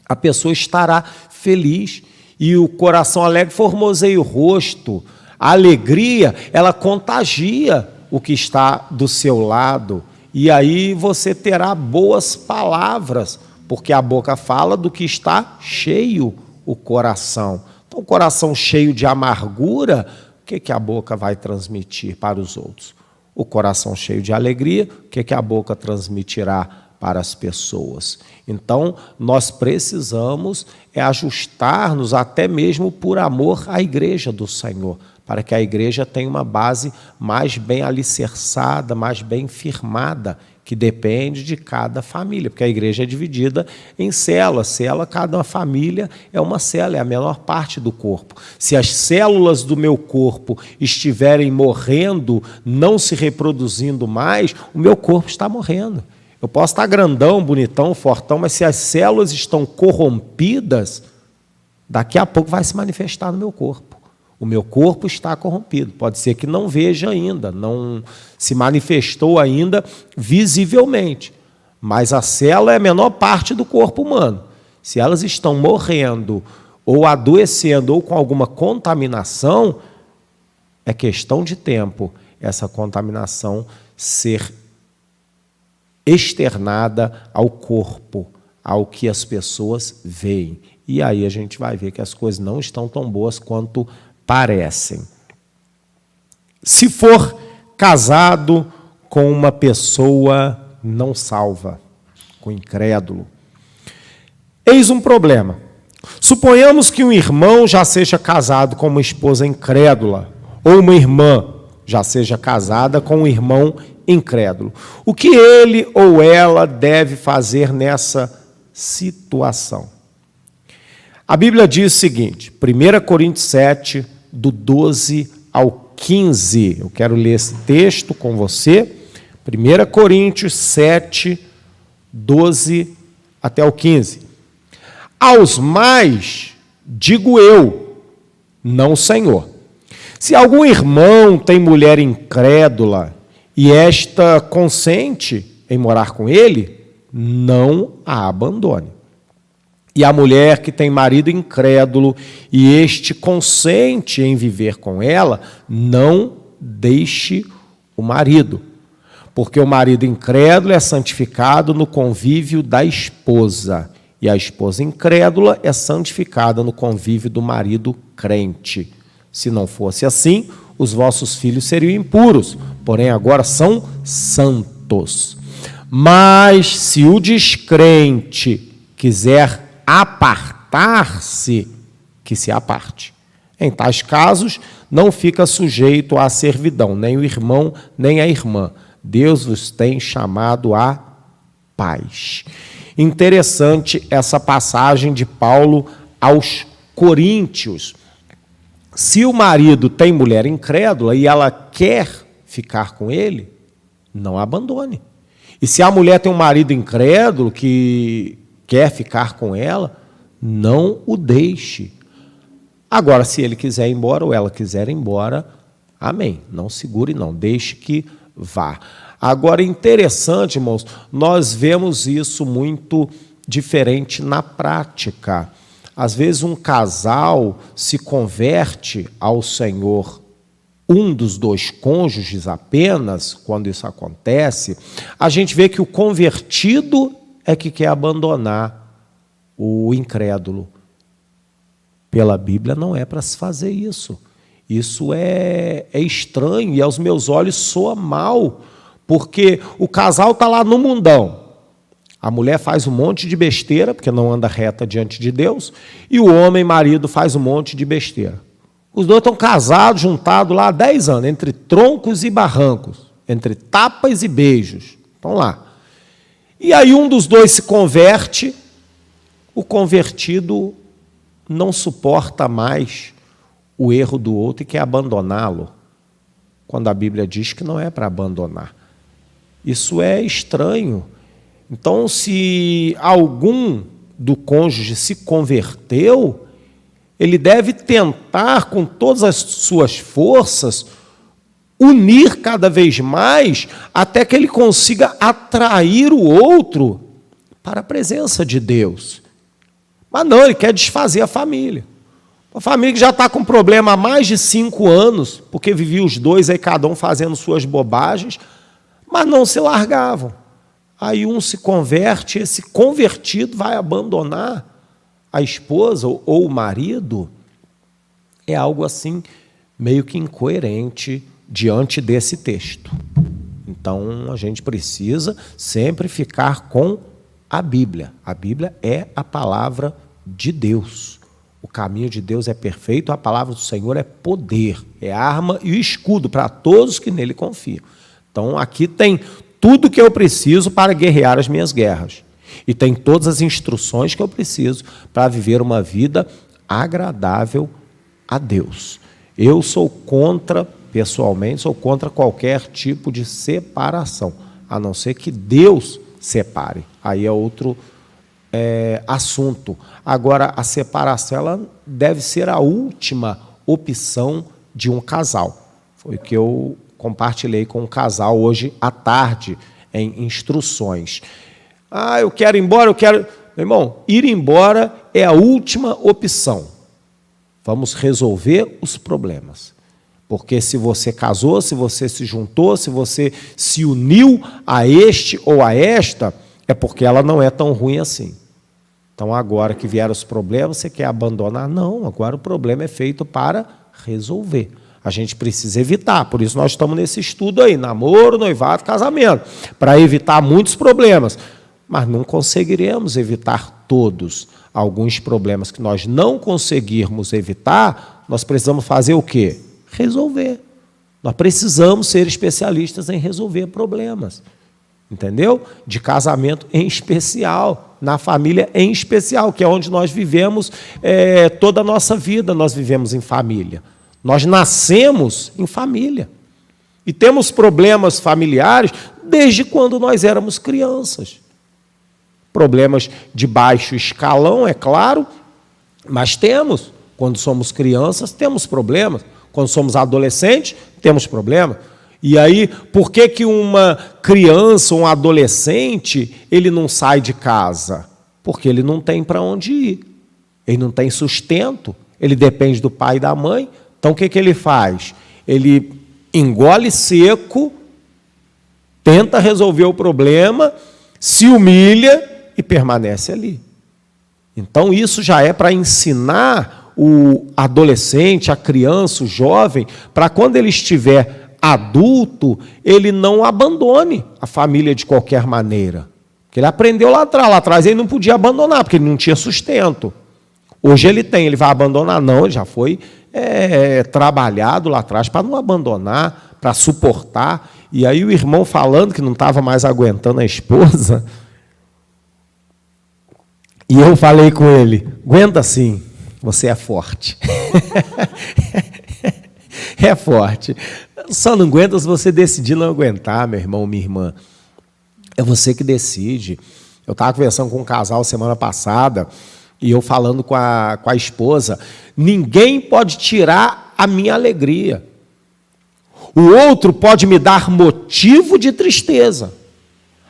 a pessoa estará feliz e o coração alegre formoseia o rosto. A alegria, ela contagia o que está do seu lado. E aí você terá boas palavras, porque a boca fala do que está cheio o coração. Então, o coração cheio de amargura, o que a boca vai transmitir para os outros? O coração cheio de alegria, o que a boca transmitirá para as pessoas? Então, nós precisamos ajustar-nos até mesmo por amor à igreja do Senhor, para que a igreja tenha uma base mais bem alicerçada, mais bem firmada, que depende de cada família, porque a igreja é dividida em células. Cada família é uma célula, é a menor parte do corpo. Se as células do meu corpo estiverem morrendo, não se reproduzindo mais, o meu corpo está morrendo. Eu posso estar grandão, bonitão, fortão, mas se as células estão corrompidas, daqui a pouco vai se manifestar no meu corpo. O meu corpo está corrompido. Pode ser que não veja ainda, não se manifestou ainda visivelmente. Mas a célula é a menor parte do corpo humano. Se elas estão morrendo, ou adoecendo, ou com alguma contaminação, é questão de tempo essa contaminação ser externada ao corpo, ao que as pessoas veem. E aí a gente vai ver que as coisas não estão tão boas quanto parecem. Se for casado com uma pessoa não salva, com incrédulo, eis um problema. Suponhamos que um irmão já seja casado com uma esposa incrédula, ou uma irmã já seja casada com um irmão incrédulo. O que ele ou ela deve fazer nessa situação? A Bíblia diz o seguinte, 1 Coríntios 7, do 12 ao 15. Eu quero ler esse texto com você. 1 Coríntios 7, 12 até o 15. Aos mais, digo eu, não o Senhor. Se algum irmão tem mulher incrédula e esta consente em morar com ele, não a abandone. E a mulher que tem marido incrédulo e este consente em viver com ela, não deixe o marido. Porque o marido incrédulo é santificado no convívio da esposa. E a esposa incrédula é santificada no convívio do marido crente. Se não fosse assim, os vossos filhos seriam impuros, porém agora são santos. Mas se o descrente quiser apartar-se, que se aparte. Em tais casos, não fica sujeito à servidão, nem o irmão, nem a irmã. Deus vos tem chamado à paz. Interessante essa passagem de Paulo aos Coríntios. Se o marido tem mulher incrédula e ela quer ficar com ele, não a abandone. E se a mulher tem um marido incrédulo que quer ficar com ela, não o deixe. Agora, se ele quiser ir embora ou ela quiser ir embora, amém. Não segure, não. Deixe que vá. Agora, interessante, irmãos, nós vemos isso muito diferente na prática. Às vezes, um casal se converte ao Senhor, um dos dois cônjuges apenas, quando isso acontece, a gente vê que o convertido é que quer abandonar o incrédulo. Pela Bíblia não é para se fazer isso. Isso é estranho e aos meus olhos soa mal, porque o casal está lá no mundão. A mulher faz um monte de besteira, porque não anda reta diante de Deus, e o homem, marido, faz um monte de besteira. Os dois estão casados, juntados lá há 10 anos, entre troncos e barrancos, entre tapas e beijos. Estão lá. E aí um dos dois se converte, o convertido não suporta mais o erro do outro e quer abandoná-lo, quando a Bíblia diz que não é para abandonar. Isso é estranho. Então, se algum do cônjuge se converteu, ele deve tentar, com todas as suas forças, unir cada vez mais, até que ele consiga atrair o outro para a presença de Deus. Mas não, ele quer desfazer a família. A família que já está com problema há mais de 5 anos, porque viviam os dois aí, cada um fazendo suas bobagens, mas não se largavam. Aí um se converte, esse convertido vai abandonar a esposa ou o marido. É algo assim, meio que incoerente diante desse texto. Então, a gente precisa sempre ficar com a Bíblia. A Bíblia é a palavra de Deus. O caminho de Deus é perfeito, a palavra do Senhor é poder, é arma e escudo para todos que nele confiam. Então, aqui tem tudo que eu preciso para guerrear as minhas guerras. E tem todas as instruções que eu preciso para viver uma vida agradável a Deus. Eu sou contra, pessoalmente, sou contra qualquer tipo de separação, a não ser que Deus separe. Aí é outro assunto. Agora, a separação ela deve ser a última opção de um casal. Foi o que eu compartilhei com um casal hoje à tarde, em instruções. Eu quero ir embora, Meu irmão, ir embora é a última opção. Vamos resolver os problemas. Porque se você casou, se você se juntou, se você se uniu a este ou a esta, é porque ela não é tão ruim assim. Então, agora que vieram os problemas, você quer abandonar? Não, agora o problema é feito para resolver. A gente precisa evitar, por isso nós estamos nesse estudo aí, namoro, noivado, casamento, para evitar muitos problemas. Mas não conseguiremos evitar todos. Alguns problemas que nós não conseguirmos evitar, nós precisamos fazer o quê? Resolver. Nós precisamos ser especialistas em resolver problemas. Entendeu? De casamento em especial, na família em especial, que é onde nós vivemos toda a nossa vida, nós vivemos em família. Nós nascemos em família. E temos problemas familiares desde quando nós éramos crianças. Problemas de baixo escalão, é claro, mas temos. Quando somos crianças, temos problemas. Quando somos adolescentes, temos problemas. E aí, por que uma criança, um adolescente, ele não sai de casa? Porque ele não tem para onde ir. Ele não tem sustento, ele depende do pai e da mãe. Então, o que ele faz? Ele engole seco, tenta resolver o problema, se humilha e permanece ali. Então, isso já é para ensinar o adolescente, a criança, o jovem, para quando ele estiver adulto, ele não abandone a família de qualquer maneira. Porque ele aprendeu lá atrás ele não podia abandonar, porque ele não tinha sustento. Hoje ele tem, ele vai abandonar? Não, ele já foi trabalhado lá atrás para não abandonar, para suportar. E aí o irmão falando que não estava mais aguentando a esposa, e eu falei com ele, aguenta sim, você é forte. É forte. Só não aguenta se você decidir não aguentar, meu irmão, minha irmã. É você que decide. Eu estava conversando com um casal semana passada, e eu falando com a esposa, ninguém pode tirar a minha alegria. O outro pode me dar motivo de tristeza.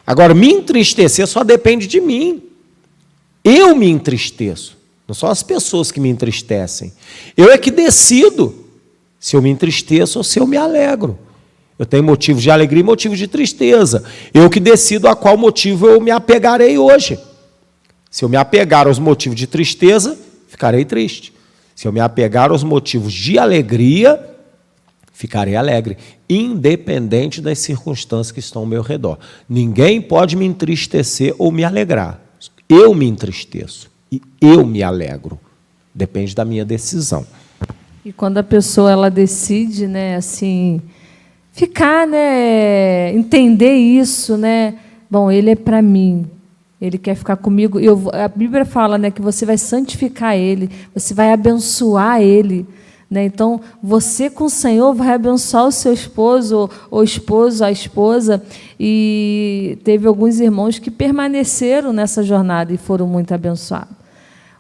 Agora, me entristecer só depende de mim. Eu me entristeço. Não são as pessoas que me entristecem. Eu é que decido se eu me entristeço ou se eu me alegro. Eu tenho motivos de alegria e motivos de tristeza. Eu que decido a qual motivo eu me apegarei hoje. Se eu me apegar aos motivos de tristeza, ficarei triste. Se eu me apegar aos motivos de alegria, ficarei alegre, independente das circunstâncias que estão ao meu redor. Ninguém pode me entristecer ou me alegrar. Eu me entristeço e eu me alegro. Depende da minha decisão. E quando a pessoa ela decide, né, assim, ficar, né, entender isso, né, bom, ele é para mim, Ele quer ficar comigo. A Bíblia fala, né, que você vai santificar ele, você vai abençoar ele. Né? Então, você com o Senhor vai abençoar o seu esposo, ou esposo, a esposa. E teve alguns irmãos que permaneceram nessa jornada e foram muito abençoados.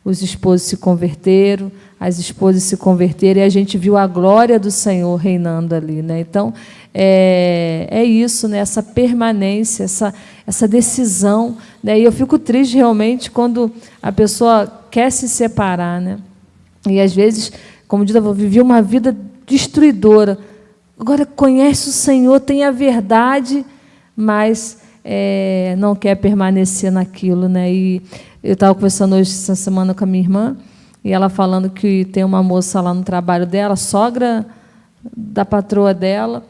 Os esposos se converteram, as esposas se converteram, e a gente viu a glória do Senhor reinando ali. Né? Então, é isso, né? Essa permanência, essa decisão. Né? E eu fico triste, realmente, quando a pessoa quer se separar. Né? E, às vezes, como diz, eu vivi uma vida destruidora. Agora, conhece o Senhor, tem a verdade, mas não quer permanecer naquilo. Né? E eu estava conversando hoje, essa semana, com a minha irmã, e ela falando que tem uma moça lá no trabalho dela, sogra da patroa dela,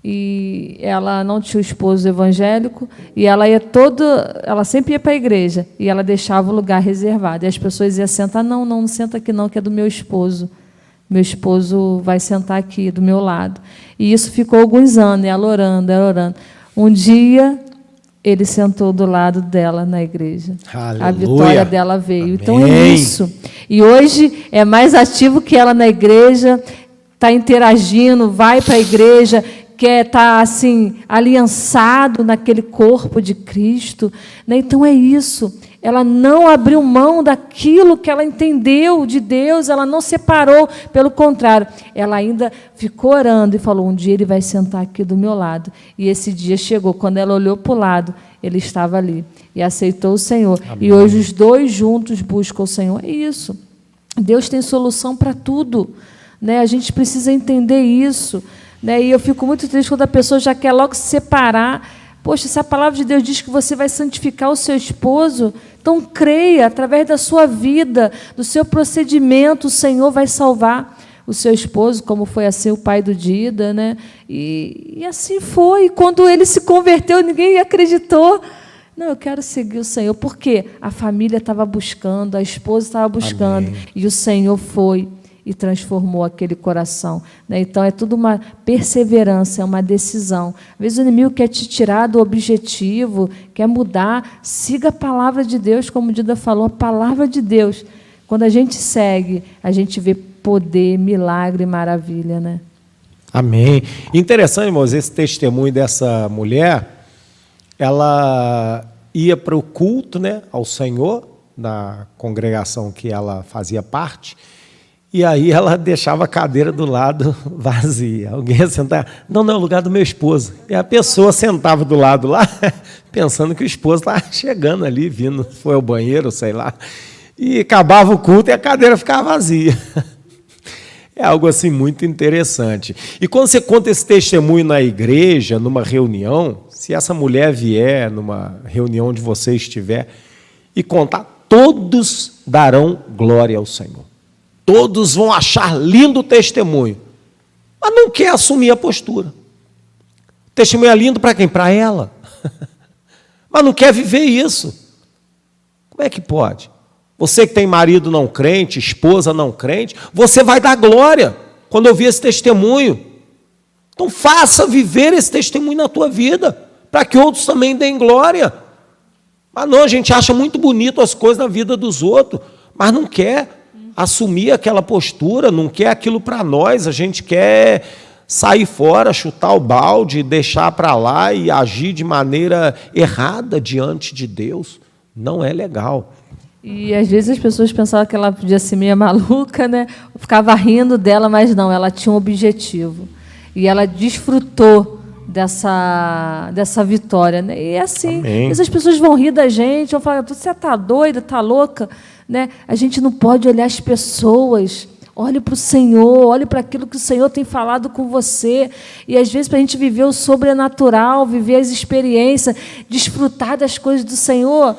e ela não tinha o esposo evangélico, e ela sempre ia para a igreja, e ela deixava o lugar reservado. E as pessoas iam sentar, não senta aqui não, que é do meu esposo. Meu esposo vai sentar aqui, do meu lado. E isso ficou alguns anos, ela orando. Um dia, ele sentou do lado dela na igreja. Aleluia. A vitória dela veio. Amém. Então, é isso. E hoje é mais ativo que ela na igreja, está interagindo, vai para a igreja, quer estar assim, aliançado naquele corpo de Cristo. Né? Então, é isso. Ela não abriu mão daquilo que ela entendeu de Deus, ela não separou, pelo contrário, ela ainda ficou orando e falou, um dia ele vai sentar aqui do meu lado. E esse dia chegou, quando ela olhou para o lado, ele estava ali e aceitou o Senhor. Amém. E hoje os dois juntos buscam o Senhor. É isso. Deus tem solução para tudo. Né? A gente precisa entender isso. Né? E eu fico muito triste quando a pessoa já quer logo se separar. Poxa, se a palavra de Deus diz que você vai santificar o seu esposo, então creia, através da sua vida, do seu procedimento, o Senhor vai salvar o seu esposo, como foi assim o pai do Dida, né? E assim foi. Quando ele se converteu, ninguém acreditou. Não, eu quero seguir o Senhor. Por quê? A família estava buscando, a esposa estava buscando, amém, e o Senhor foi e transformou aquele coração. Né? Então, é tudo uma perseverança, é uma decisão. Às vezes o inimigo quer te tirar do objetivo, quer mudar. Siga a palavra de Deus, como o Dida falou, a palavra de Deus. Quando a gente segue, a gente vê poder, milagre, maravilha. Né? Amém. Interessante, irmãos, esse testemunho dessa mulher, ela ia para o culto, né, ao Senhor, na congregação que ela fazia parte, e aí ela deixava a cadeira do lado vazia. Alguém ia sentar, não, é o lugar do meu esposo. E a pessoa sentava do lado lá, pensando que o esposo estava chegando ali, vindo, foi ao banheiro, sei lá. E acabava o culto e a cadeira ficava vazia. É algo assim muito interessante. E quando você conta esse testemunho na igreja, numa reunião, se essa mulher vier numa reunião onde você estiver e contar, todos darão glória ao Senhor. Todos vão achar lindo o testemunho, mas não quer assumir a postura. O testemunho é lindo para quem? Para ela. Mas não quer viver isso. Como é que pode? Você que tem marido não crente, esposa não crente, você vai dar glória quando ouvir esse testemunho. Então faça viver esse testemunho na tua vida, para que outros também deem glória. Mas não, a gente acha muito bonito as coisas na vida dos outros, mas não quer assumir aquela postura, não quer aquilo para nós, a gente quer sair fora, chutar o balde, deixar para lá e agir de maneira errada diante de Deus. Não é legal. E às vezes as pessoas pensavam que ela podia ser meio maluca, né? Ficava rindo dela, mas não, ela tinha um objetivo. E ela desfrutou dessa vitória. Né? E é assim, as pessoas vão rir da gente, vão falar, você está doida, está louca? Né? A gente não pode olhar as pessoas. Olhe para o Senhor, olhe para aquilo que o Senhor tem falado com você. E, às vezes, para a gente viver o sobrenatural, viver as experiências, desfrutar das coisas do Senhor,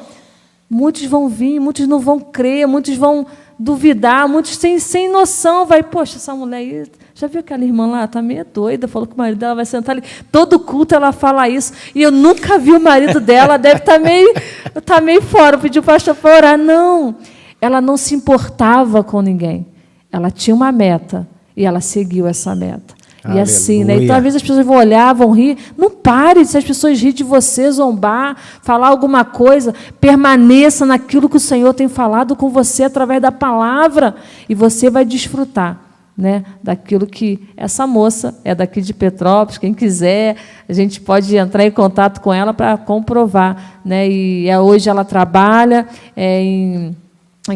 muitos vão vir, muitos não vão crer, muitos vão duvidar, muitos sem noção. Poxa, essa mulher aí, já viu aquela irmã lá? Está meio doida, falou que o marido dela vai sentar ali. Todo culto ela fala isso. E eu nunca vi o marido dela, deve estar meio fora. Pediu o pastor para orar. Não, ela não se importava com ninguém. Ela tinha uma meta e ela seguiu essa meta. E assim, né? Aleluia. Então, às vezes as pessoas vão olhar, vão rir. Não pare, se as pessoas rirem de você, zombar, falar alguma coisa, permaneça naquilo que o Senhor tem falado com você através da palavra e você vai desfrutar, né, daquilo que essa moça é daqui de Petrópolis. Quem quiser, a gente pode entrar em contato com ela para comprovar, né? E hoje ela trabalha em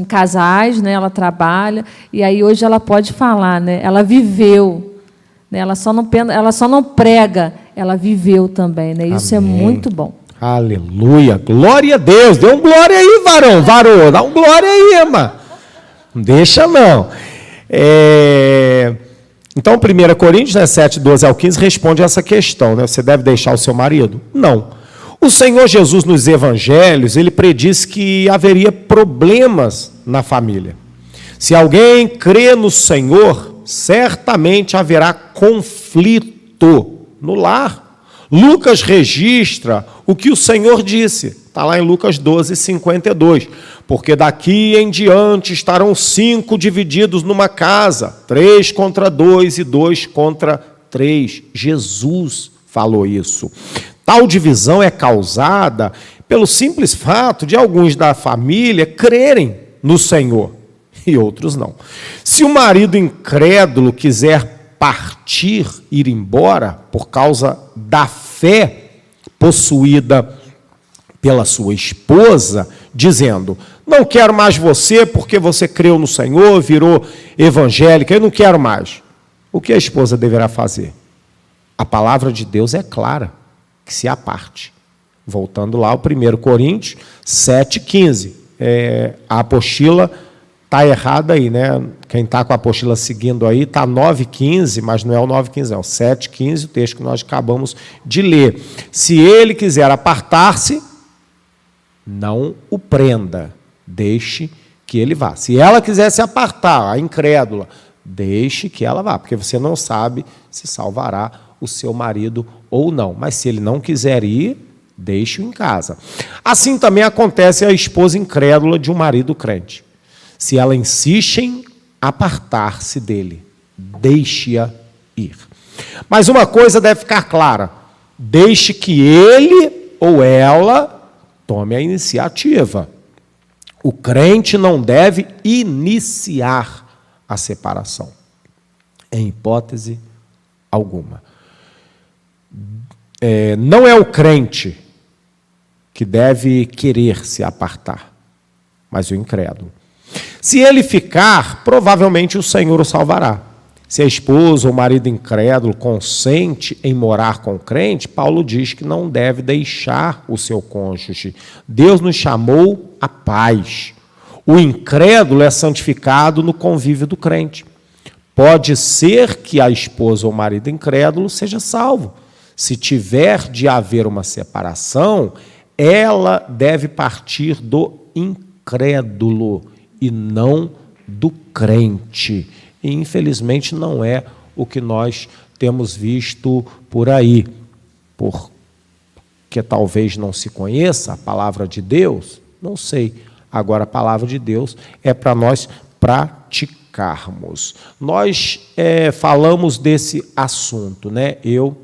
casais, né? Ela trabalha e aí hoje ela pode falar, né? Ela viveu, né? Ela só não prega, ela viveu também, né? Isso Amém. É muito bom. Aleluia. Glória a Deus. Dê um glória aí, varão. Varão, dá um glória aí, irmã. Não deixa, não. Então, 1 Coríntios 17, 12 ao 15, responde a essa questão, né? Você deve deixar o seu marido? Não. O Senhor Jesus, nos evangelhos, ele predisse que haveria problemas na família. Se alguém crê no Senhor, certamente haverá conflito no lar. Lucas registra o que o Senhor disse. Está lá em Lucas 12, 52. Porque daqui em diante estarão 5 divididos numa casa, 3 contra 2 e 2 contra 3. Jesus falou isso. Tal divisão é causada pelo simples fato de alguns da família crerem no Senhor e outros não. Se o marido incrédulo quiser partir, ir embora, por causa da fé possuída pela sua esposa, dizendo: não quero mais você porque você creu no Senhor, virou evangélica, eu não quero mais. O que a esposa deverá fazer? A palavra de Deus é clara, que se aparte. Voltando lá ao 1 Coríntios 7,15. A apostila está errada aí, né? Quem está com a apostila seguindo aí está 9,15, mas não é o 9,15, é o 7,15, o texto que nós acabamos de ler. Se ele quiser apartar-se, não o prenda, deixe que ele vá. Se ela quiser se apartar, a incrédula, deixe que ela vá, porque você não sabe se salvará o seu marido ou não. Mas se ele não quiser ir, deixe-o em casa. Assim também acontece a esposa incrédula de um marido crente. Se ela insiste em apartar-se dele, deixe-a ir. Mas uma coisa deve ficar clara: deixe que ele ou ela tome a iniciativa. O crente não deve iniciar a separação, em hipótese alguma. Não é o crente que deve querer se apartar, mas o incrédulo. Se ele ficar, provavelmente o Senhor o salvará. Se a esposa ou o marido incrédulo consente em morar com o crente, Paulo diz que não deve deixar o seu cônjuge. Deus nos chamou à paz. O incrédulo é santificado no convívio do crente. Pode ser que a esposa ou o marido incrédulo seja salvo. Se tiver de haver uma separação, ela deve partir do incrédulo e não do crente. E, infelizmente, não é o que nós temos visto por aí, porque talvez não se conheça a palavra de Deus, não sei. Agora, a palavra de Deus é para nós praticarmos. Nós falamos desse assunto, né? Eu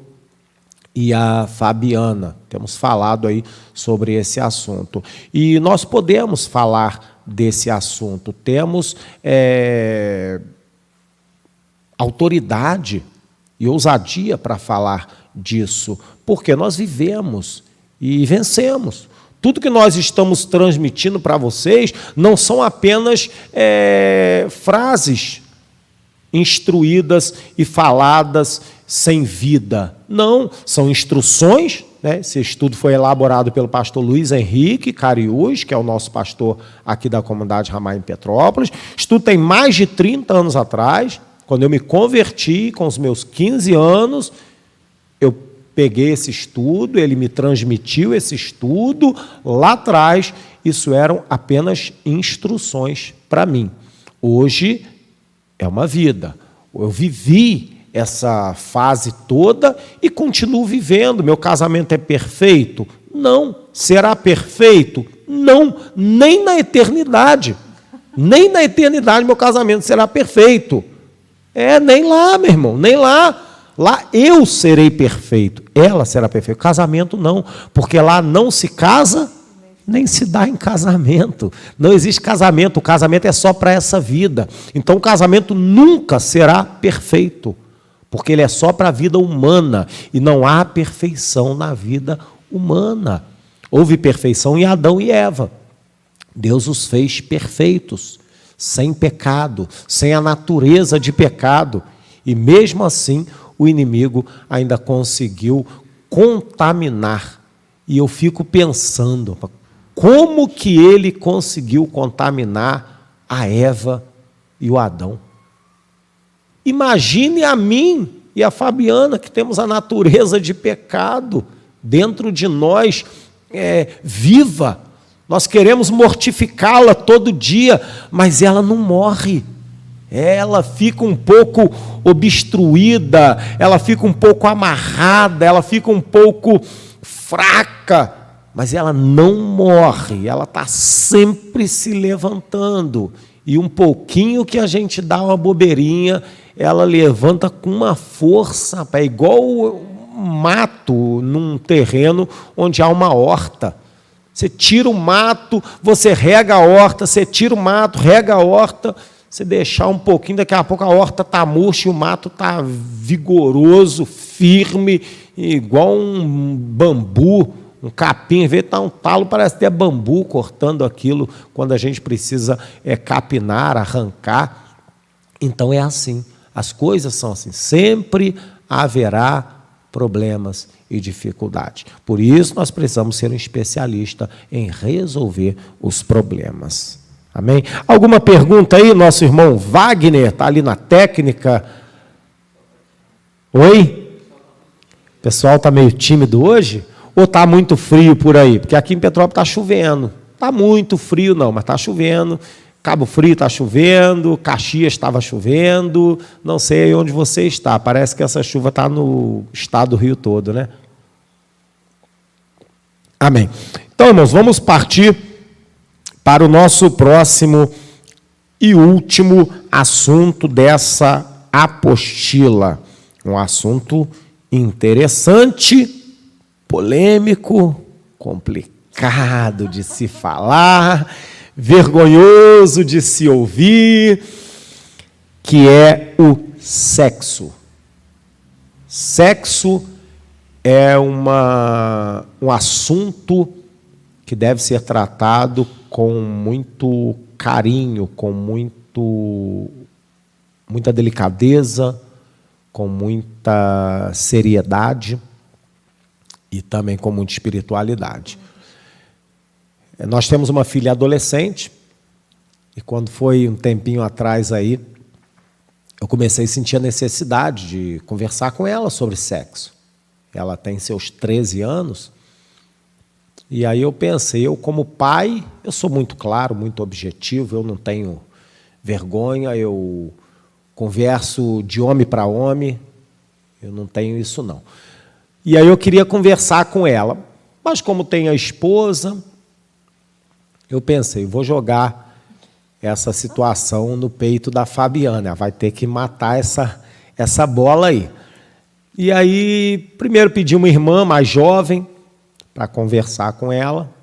e a Fabiana temos falado aí sobre esse assunto. E nós podemos falar desse assunto, temos autoridade e ousadia para falar disso, porque nós vivemos e vencemos. Tudo que nós estamos transmitindo para vocês não são apenas frases instruídas e faladas sem vida. Não, são instruções, né? Esse estudo foi elaborado pelo pastor Luiz Henrique Cariús, que é o nosso pastor aqui da comunidade Ramá em Petrópolis. O estudo tem mais de 30 anos atrás. Quando eu me converti, com os meus 15 anos, eu peguei esse estudo, ele me transmitiu esse estudo. Lá atrás, isso eram apenas instruções para mim. Hoje é uma vida. Eu vivi essa fase toda e continuo vivendo. Meu casamento é perfeito? Não. Será perfeito? Não. Nem na eternidade. Nem na eternidade meu casamento será perfeito. Nem lá, meu irmão, nem lá. Lá eu serei perfeito, ela será perfeita. Casamento não, porque lá não se casa, nem se dá em casamento. Não existe casamento, o casamento é só para essa vida. Então o casamento nunca será perfeito, porque ele é só para a vida humana, e não há perfeição na vida humana. Houve perfeição em Adão e Eva. Deus os fez perfeitos, sem pecado, sem a natureza de pecado. E mesmo assim, o inimigo ainda conseguiu contaminar. E eu fico pensando, como que ele conseguiu contaminar a Eva e o Adão? Imagine a mim e a Fabiana, que temos a natureza de pecado dentro de nós, viva. Nós queremos mortificá-la todo dia, mas ela não morre. Ela fica um pouco obstruída, ela fica um pouco amarrada, ela fica um pouco fraca, mas ela não morre, ela está sempre se levantando. E um pouquinho que a gente dá uma bobeirinha, ela levanta com uma força, é igual um mato num terreno onde há uma horta. Você tira o mato, você rega a horta, você tira o mato, rega a horta, você deixar um pouquinho, daqui a pouco a horta está murcha e o mato está vigoroso, firme, igual um bambu, um capim. Em vez de estar um talo, parece ter bambu cortando aquilo quando a gente precisa capinar, arrancar. Então é assim, as coisas são assim, sempre haverá problemas e dificuldades. Por isso nós precisamos ser um especialista em resolver os problemas. Amém? Alguma pergunta aí? Nosso irmão Wagner está ali na técnica. Oi? O pessoal está meio tímido hoje? Ou está muito frio por aí? Porque aqui em Petrópolis está chovendo. Está muito frio não, mas está chovendo. Cabo Frio está chovendo, Caxias estava chovendo, não sei onde você está. Parece que essa chuva está no estado do Rio todo, né? Amém. Então, irmãos, vamos partir para o nosso próximo e último assunto dessa apostila. Um assunto interessante, polêmico, complicado de se falar, vergonhoso de se ouvir, que é o sexo. Sexo é um assunto que deve ser tratado com muito carinho, com muita delicadeza, com muita seriedade e também com muita espiritualidade. Nós temos uma filha adolescente, e quando foi um tempinho atrás aí, eu comecei a sentir a necessidade de conversar com ela sobre sexo. Ela tem seus 13 anos, e aí eu pensei, eu como pai, eu sou muito claro, muito objetivo, eu não tenho vergonha, eu converso de homem para homem, eu não tenho isso não. E aí eu queria conversar com ela, mas como tem a esposa, eu pensei, vou jogar essa situação no peito da Fabiana, ela vai ter que matar essa bola aí. E aí, primeiro pedi uma irmã mais jovem para conversar com ela,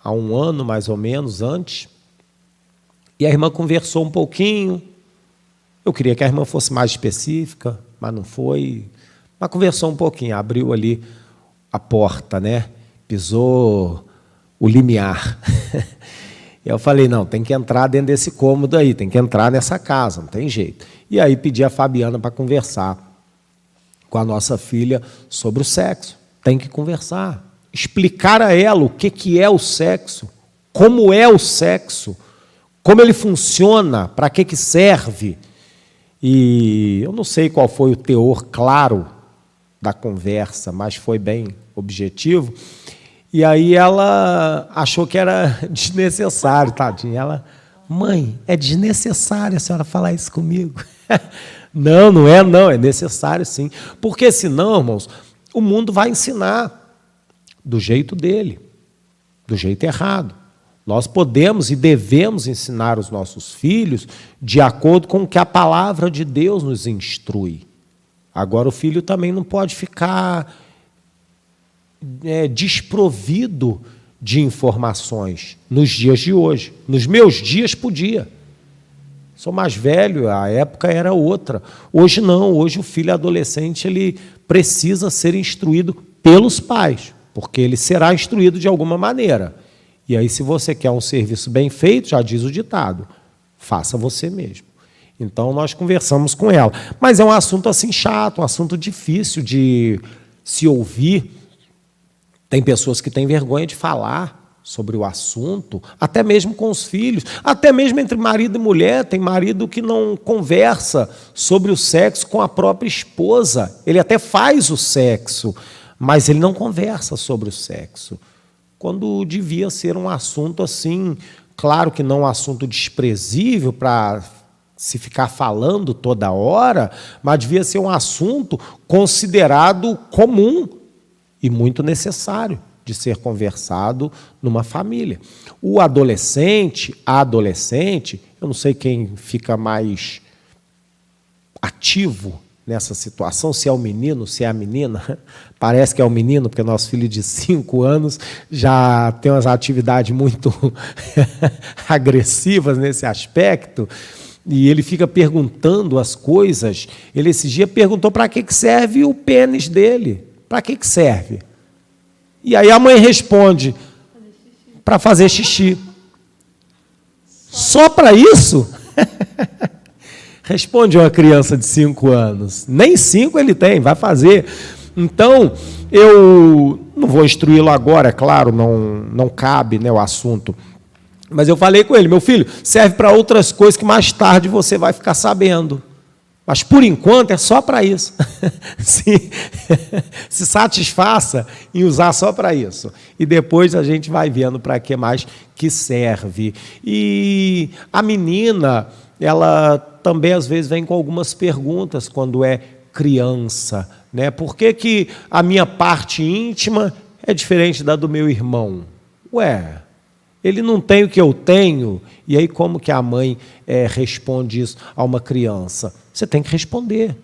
há um ano mais ou menos antes, e a irmã conversou um pouquinho. Eu queria que a irmã fosse mais específica, mas não foi. Mas conversou um pouquinho, abriu ali a porta, né? Pisou o limiar. Eu falei, não, tem que entrar dentro desse cômodo aí, tem que entrar nessa casa, não tem jeito. E aí pedi a Fabiana para conversar com a nossa filha sobre o sexo. Tem que conversar, explicar a ela o que é o sexo, como é o sexo, como ele funciona, para que serve. E eu não sei qual foi o teor claro da conversa, mas foi bem objetivo. E aí ela achou que era desnecessário, tadinha. Ela, mãe, é desnecessário a senhora falar isso comigo? Não, não é não, é necessário sim. Porque senão, irmãos, o mundo vai ensinar do jeito dele, do jeito errado. Nós podemos e devemos ensinar os nossos filhos de acordo com o que a palavra de Deus nos instrui. Agora, o filho também não pode ficar desprovido de informações nos dias de hoje. Nos meus dias, podia. Sou mais velho, a época era outra. Hoje não, hoje o filho adolescente ele precisa ser instruído pelos pais, porque ele será instruído de alguma maneira. E aí, se você quer um serviço bem feito, já diz o ditado, faça você mesmo. Então, nós conversamos com ela. Mas é um assunto assim chato, um assunto difícil de se ouvir. Tem pessoas que têm vergonha de falar sobre o assunto, até mesmo com os filhos, até mesmo entre marido e mulher. Tem marido que não conversa sobre o sexo com a própria esposa. Ele até faz o sexo, mas ele não conversa sobre o sexo. Quando devia ser um assunto assim, claro que não um assunto desprezível para se ficar falando toda hora, mas devia ser um assunto considerado comum e muito necessário de ser conversado numa família. O adolescente, a adolescente, eu não sei quem fica mais ativo nessa situação, se é o menino, se é a menina. Parece que é o menino, porque nosso filho de 5 anos já tem umas atividades muito agressivas nesse aspecto, e ele fica perguntando as coisas. Ele, esse dia, perguntou para que serve o pênis dele. Para que serve? E aí a mãe responde, para fazer xixi. Só para isso? Responde uma criança de 5 anos. Nem 5 ele tem, vai fazer. Então, eu não vou instruí-lo agora, é claro, não cabe, né, o assunto. Mas eu falei com ele, meu filho, serve para outras coisas que mais tarde você vai ficar sabendo. Mas, por enquanto, é só para isso. Se satisfaça em usar só para isso. E depois a gente vai vendo para que mais que serve. E a menina, ela também, às vezes, vem com algumas perguntas quando é criança, né? Por que a minha parte íntima é diferente da do meu irmão? Ué, ele não tem o que eu tenho. E aí, como que a mãe responde isso a uma criança? Você tem que responder.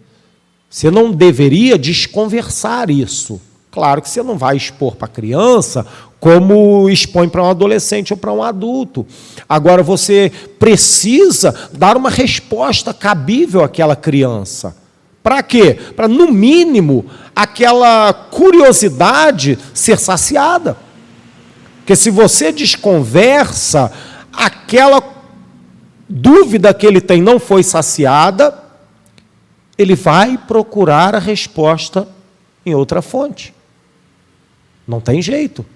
Você não deveria desconversar isso. Claro que você não vai expor para a criança como expõe para um adolescente ou para um adulto. Agora, você precisa dar uma resposta cabível àquela criança. Para quê? Para, no mínimo, aquela curiosidade ser saciada. Porque se você desconversa, aquela dúvida que ele tem não foi saciada, ele vai procurar a resposta em outra fonte. Não tem jeito.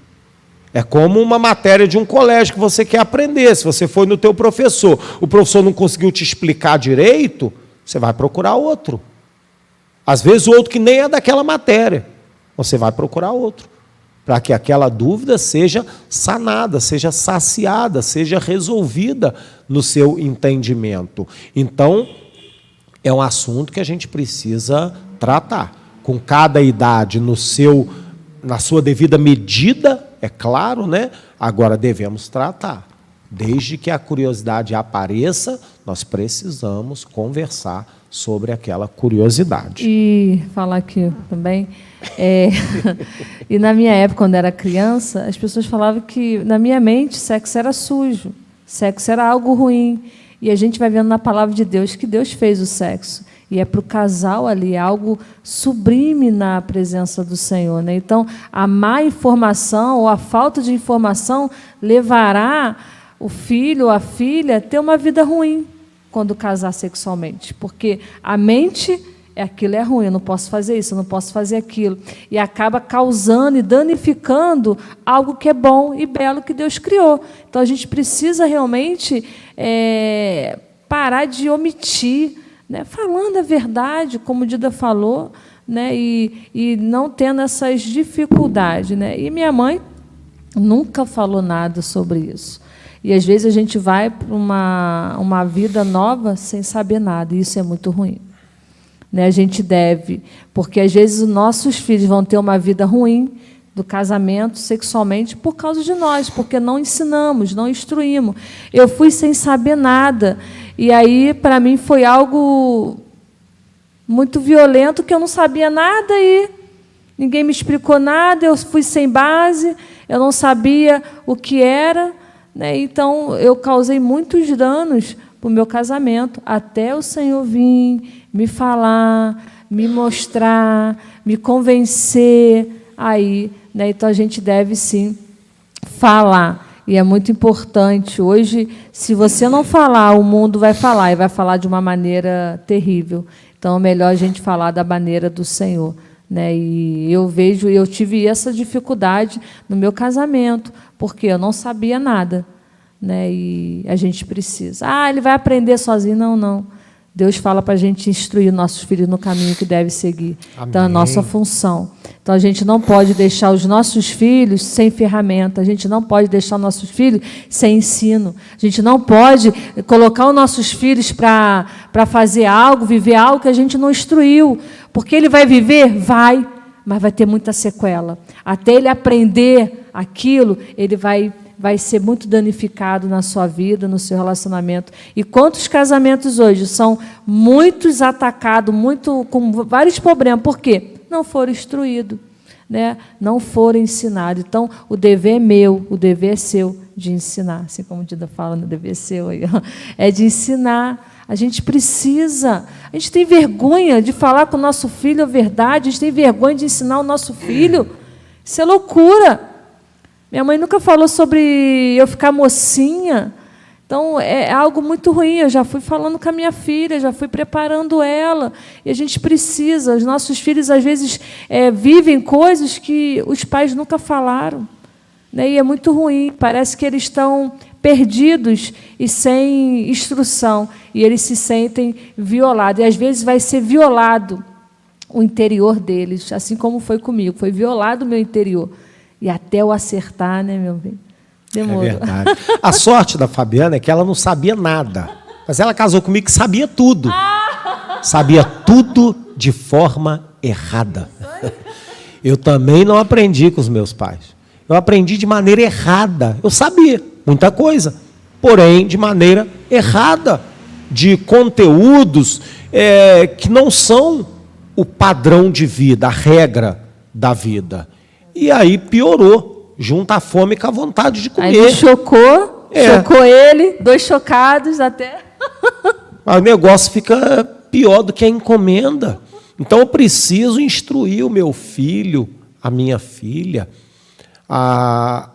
É como uma matéria de um colégio que você quer aprender. Se você foi no teu professor, o professor não conseguiu te explicar direito, você vai procurar outro. Às vezes o outro que nem é daquela matéria, você vai procurar outro, para que aquela dúvida seja sanada, seja saciada, seja resolvida no seu entendimento. Então, é um assunto que a gente precisa tratar. Com cada idade na sua devida medida, é claro, né? Agora devemos tratar. Desde que a curiosidade apareça, nós precisamos conversar sobre aquela curiosidade. E falar aqui também, e na minha época, quando era criança, as pessoas falavam que, na minha mente, sexo era sujo, sexo era algo ruim. E a gente vai vendo na palavra de Deus que Deus fez o sexo. E é para o casal ali, algo sublime na presença do Senhor, né? Então, a má informação ou a falta de informação levará o filho ou a filha a ter uma vida ruim quando casar sexualmente. Porque a mente aquilo é ruim, eu não posso fazer isso, eu não posso fazer aquilo. E acaba causando e danificando algo que é bom e belo que Deus criou. Então, a gente precisa realmente parar de omitir, né, falando a verdade, como o Dida falou, né, e não tendo essas dificuldades. Né? E minha mãe nunca falou nada sobre isso. E, às vezes, a gente vai para uma vida nova sem saber nada, e isso é muito ruim. Né, a gente deve, porque às vezes os nossos filhos vão ter uma vida ruim do casamento sexualmente por causa de nós, porque não ensinamos, não instruímos. Eu fui sem saber nada, e aí para mim foi algo muito violento, que eu não sabia nada e ninguém me explicou nada, eu fui sem base, eu não sabia o que era, né? Então, eu causei muitos danos para o meu casamento, até o Senhor vir me falar, me mostrar, me convencer. Aí, né? Então, a gente deve, sim, falar. E é muito importante. Hoje, se você não falar, o mundo vai falar, e vai falar de uma maneira terrível. Então, é melhor a gente falar da maneira do Senhor, né? E eu tive essa dificuldade no meu casamento, porque eu não sabia nada, né? E a gente precisa. Ele vai aprender sozinho. Não, não. Deus fala para a gente instruir nossos filhos no caminho que deve seguir. Amém. Então, é a nossa função. Então, a gente não pode deixar os nossos filhos sem ferramenta, a gente não pode deixar nossos filhos sem ensino, a gente não pode colocar os nossos filhos para fazer algo, viver algo que a gente não instruiu, porque ele vai viver? Vai, mas vai ter muita sequela. Até ele aprender aquilo, ele vai ser muito danificado na sua vida, no seu relacionamento. E quantos casamentos hoje são muitos atacados, com vários problemas. Por quê? Não foram instruídos, né? Não foram ensinados. Então, o dever é meu, o dever é seu de ensinar. Assim como o Dida fala, no dever é seu aí, ó. É de ensinar. A gente precisa. A gente tem vergonha de falar com o nosso filho a verdade, a gente tem vergonha de ensinar o nosso filho. Isso é loucura. Minha mãe nunca falou sobre eu ficar mocinha. Então, é algo muito ruim. Eu já fui falando com a minha filha, já fui preparando ela. E a gente precisa. Os nossos filhos, às vezes, vivem coisas que os pais nunca falaram, né? E é muito ruim. Parece que eles estão perdidos e sem instrução. E eles se sentem violados. E, às vezes, vai ser violado o interior deles, assim como foi comigo. Foi violado o meu interior. E até eu acertar, né, meu bem? Demorou. É verdade. A sorte da Fabiana é que ela não sabia nada. Mas ela casou comigo que sabia tudo. Sabia tudo de forma errada. Eu também não aprendi com os meus pais. Eu aprendi de maneira errada. Eu sabia muita coisa, porém de maneira errada. De conteúdos que não são o padrão de vida, a regra da vida. E aí piorou, junta a fome com a vontade de comer. Aí chocou ele, 2 chocados até. Mas o negócio fica pior do que a encomenda. Então eu preciso instruir o meu filho, a minha filha,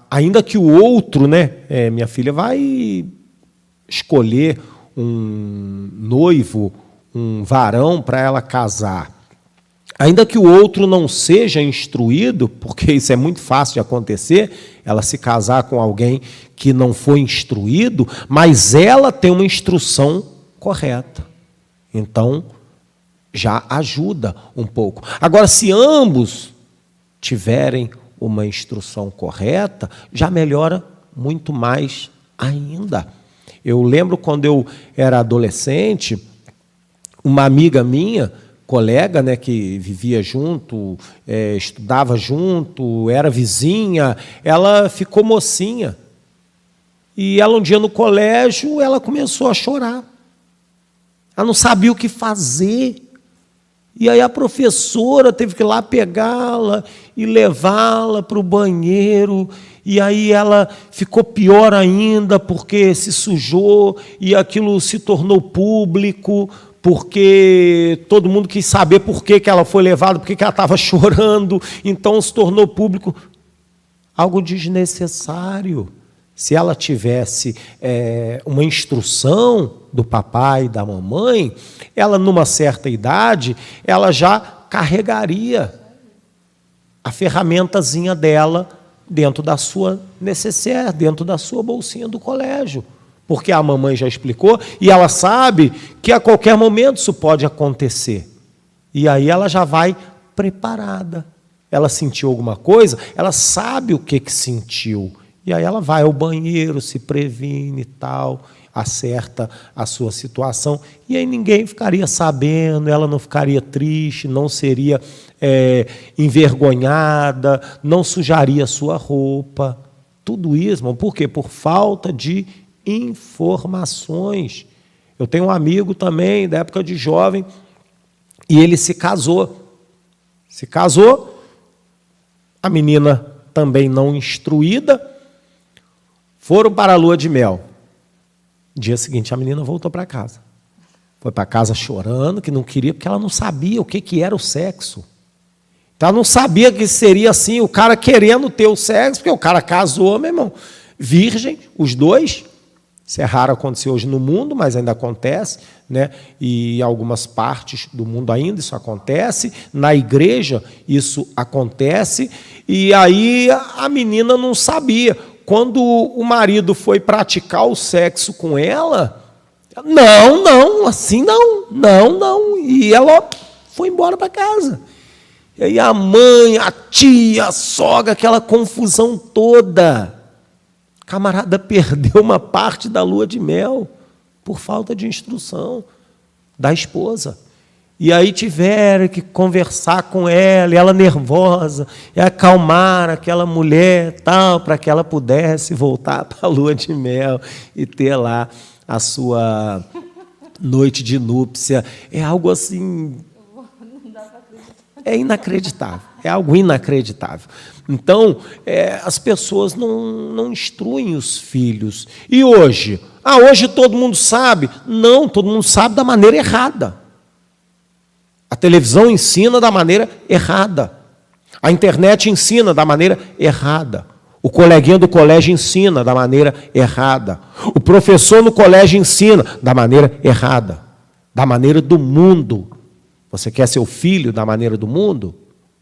ainda que o outro, né? Minha filha vai escolher um noivo, um varão para ela casar. Ainda que o outro não seja instruído, porque isso é muito fácil de acontecer, ela se casar com alguém que não foi instruído, mas ela tem uma instrução correta. Então, já ajuda um pouco. Agora, se ambos tiverem uma instrução correta, já melhora muito mais ainda. Eu lembro quando eu era adolescente, uma amiga minha, colega, né, que vivia junto, estudava junto, era vizinha, ela ficou mocinha. E ela, um dia no colégio, ela começou a chorar. Ela não sabia o que fazer. E aí a professora teve que ir lá pegá-la e levá-la para o banheiro. E aí ela ficou pior ainda, porque se sujou e aquilo se tornou público, porque todo mundo quis saber por que ela foi levada, por que ela estava chorando, então se tornou público. Algo desnecessário. Se ela tivesse uma instrução do papai e da mamãe, ela, numa certa idade, ela já carregaria a ferramentazinha dela dentro da sua necessaire, dentro da sua bolsinha do colégio. Porque a mamãe já explicou e ela sabe que a qualquer momento isso pode acontecer. E aí ela já vai preparada. Ela sentiu alguma coisa, ela sabe o que sentiu. E aí ela vai ao banheiro, se previne e tal, acerta a sua situação. E aí ninguém ficaria sabendo, ela não ficaria triste, não seria envergonhada, não sujaria a sua roupa. Tudo isso, por quê? Por falta de informações. Eu tenho um amigo também, da época de jovem, E ele se casou. Se casou, a menina também não instruída, foram para a lua de mel. No dia seguinte, a menina voltou para casa. Foi para casa chorando, que não queria, porque ela não sabia o que era o sexo. Então, ela não sabia que seria assim, o cara querendo ter o sexo, porque o cara casou, meu irmão, virgem, os dois. Isso é raro acontecer hoje no mundo, mas ainda acontece, né? E em algumas partes do mundo ainda isso acontece. Na igreja isso acontece. E aí a menina não sabia. Quando o marido foi praticar o sexo com ela, não, assim não. E ela foi embora para casa. E aí a mãe, a tia, a sogra, aquela confusão toda. O camarada perdeu uma parte da lua de mel por falta de instrução da esposa. E aí tiveram que conversar com ela, e ela nervosa, e acalmar aquela mulher, tal, para que ela pudesse voltar para a lua de mel e ter lá a sua noite de núpcia. É algo assim... É inacreditável, é algo inacreditável. Então, as pessoas não instruem os filhos. E hoje? Hoje todo mundo sabe. Não, todo mundo sabe da maneira errada. A televisão ensina da maneira errada. A internet ensina da maneira errada. O coleguinha do colégio ensina da maneira errada. O professor no colégio ensina da maneira errada. Da maneira do mundo. Você quer seu filho da maneira do mundo?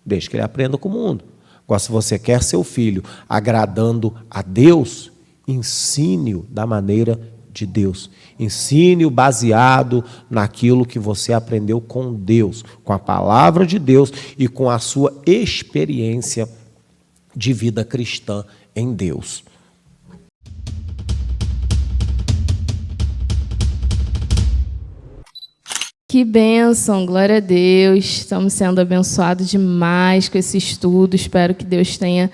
Deixe que ele aprenda com o mundo. Agora, se você quer seu filho agradando a Deus, ensine-o da maneira de Deus. Ensine-o baseado naquilo que você aprendeu com Deus, com a palavra de Deus e com a sua experiência de vida cristã em Deus. Que bênção, glória a Deus. Estamos sendo abençoados demais com esse estudo. Espero que Deus tenha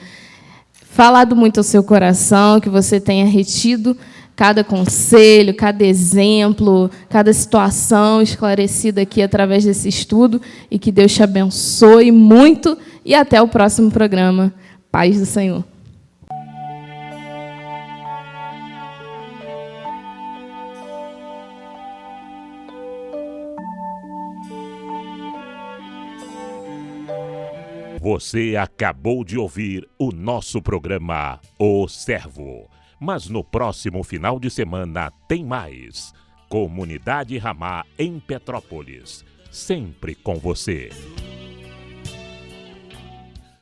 falado muito ao seu coração, que você tenha retido cada conselho, cada exemplo, cada situação esclarecida aqui através desse estudo e que Deus te abençoe muito e até o próximo programa. Paz do Senhor. Você acabou de ouvir o nosso programa O Servo. Mas no próximo final de semana tem mais. Comunidade Ramá em Petrópolis. Sempre com você.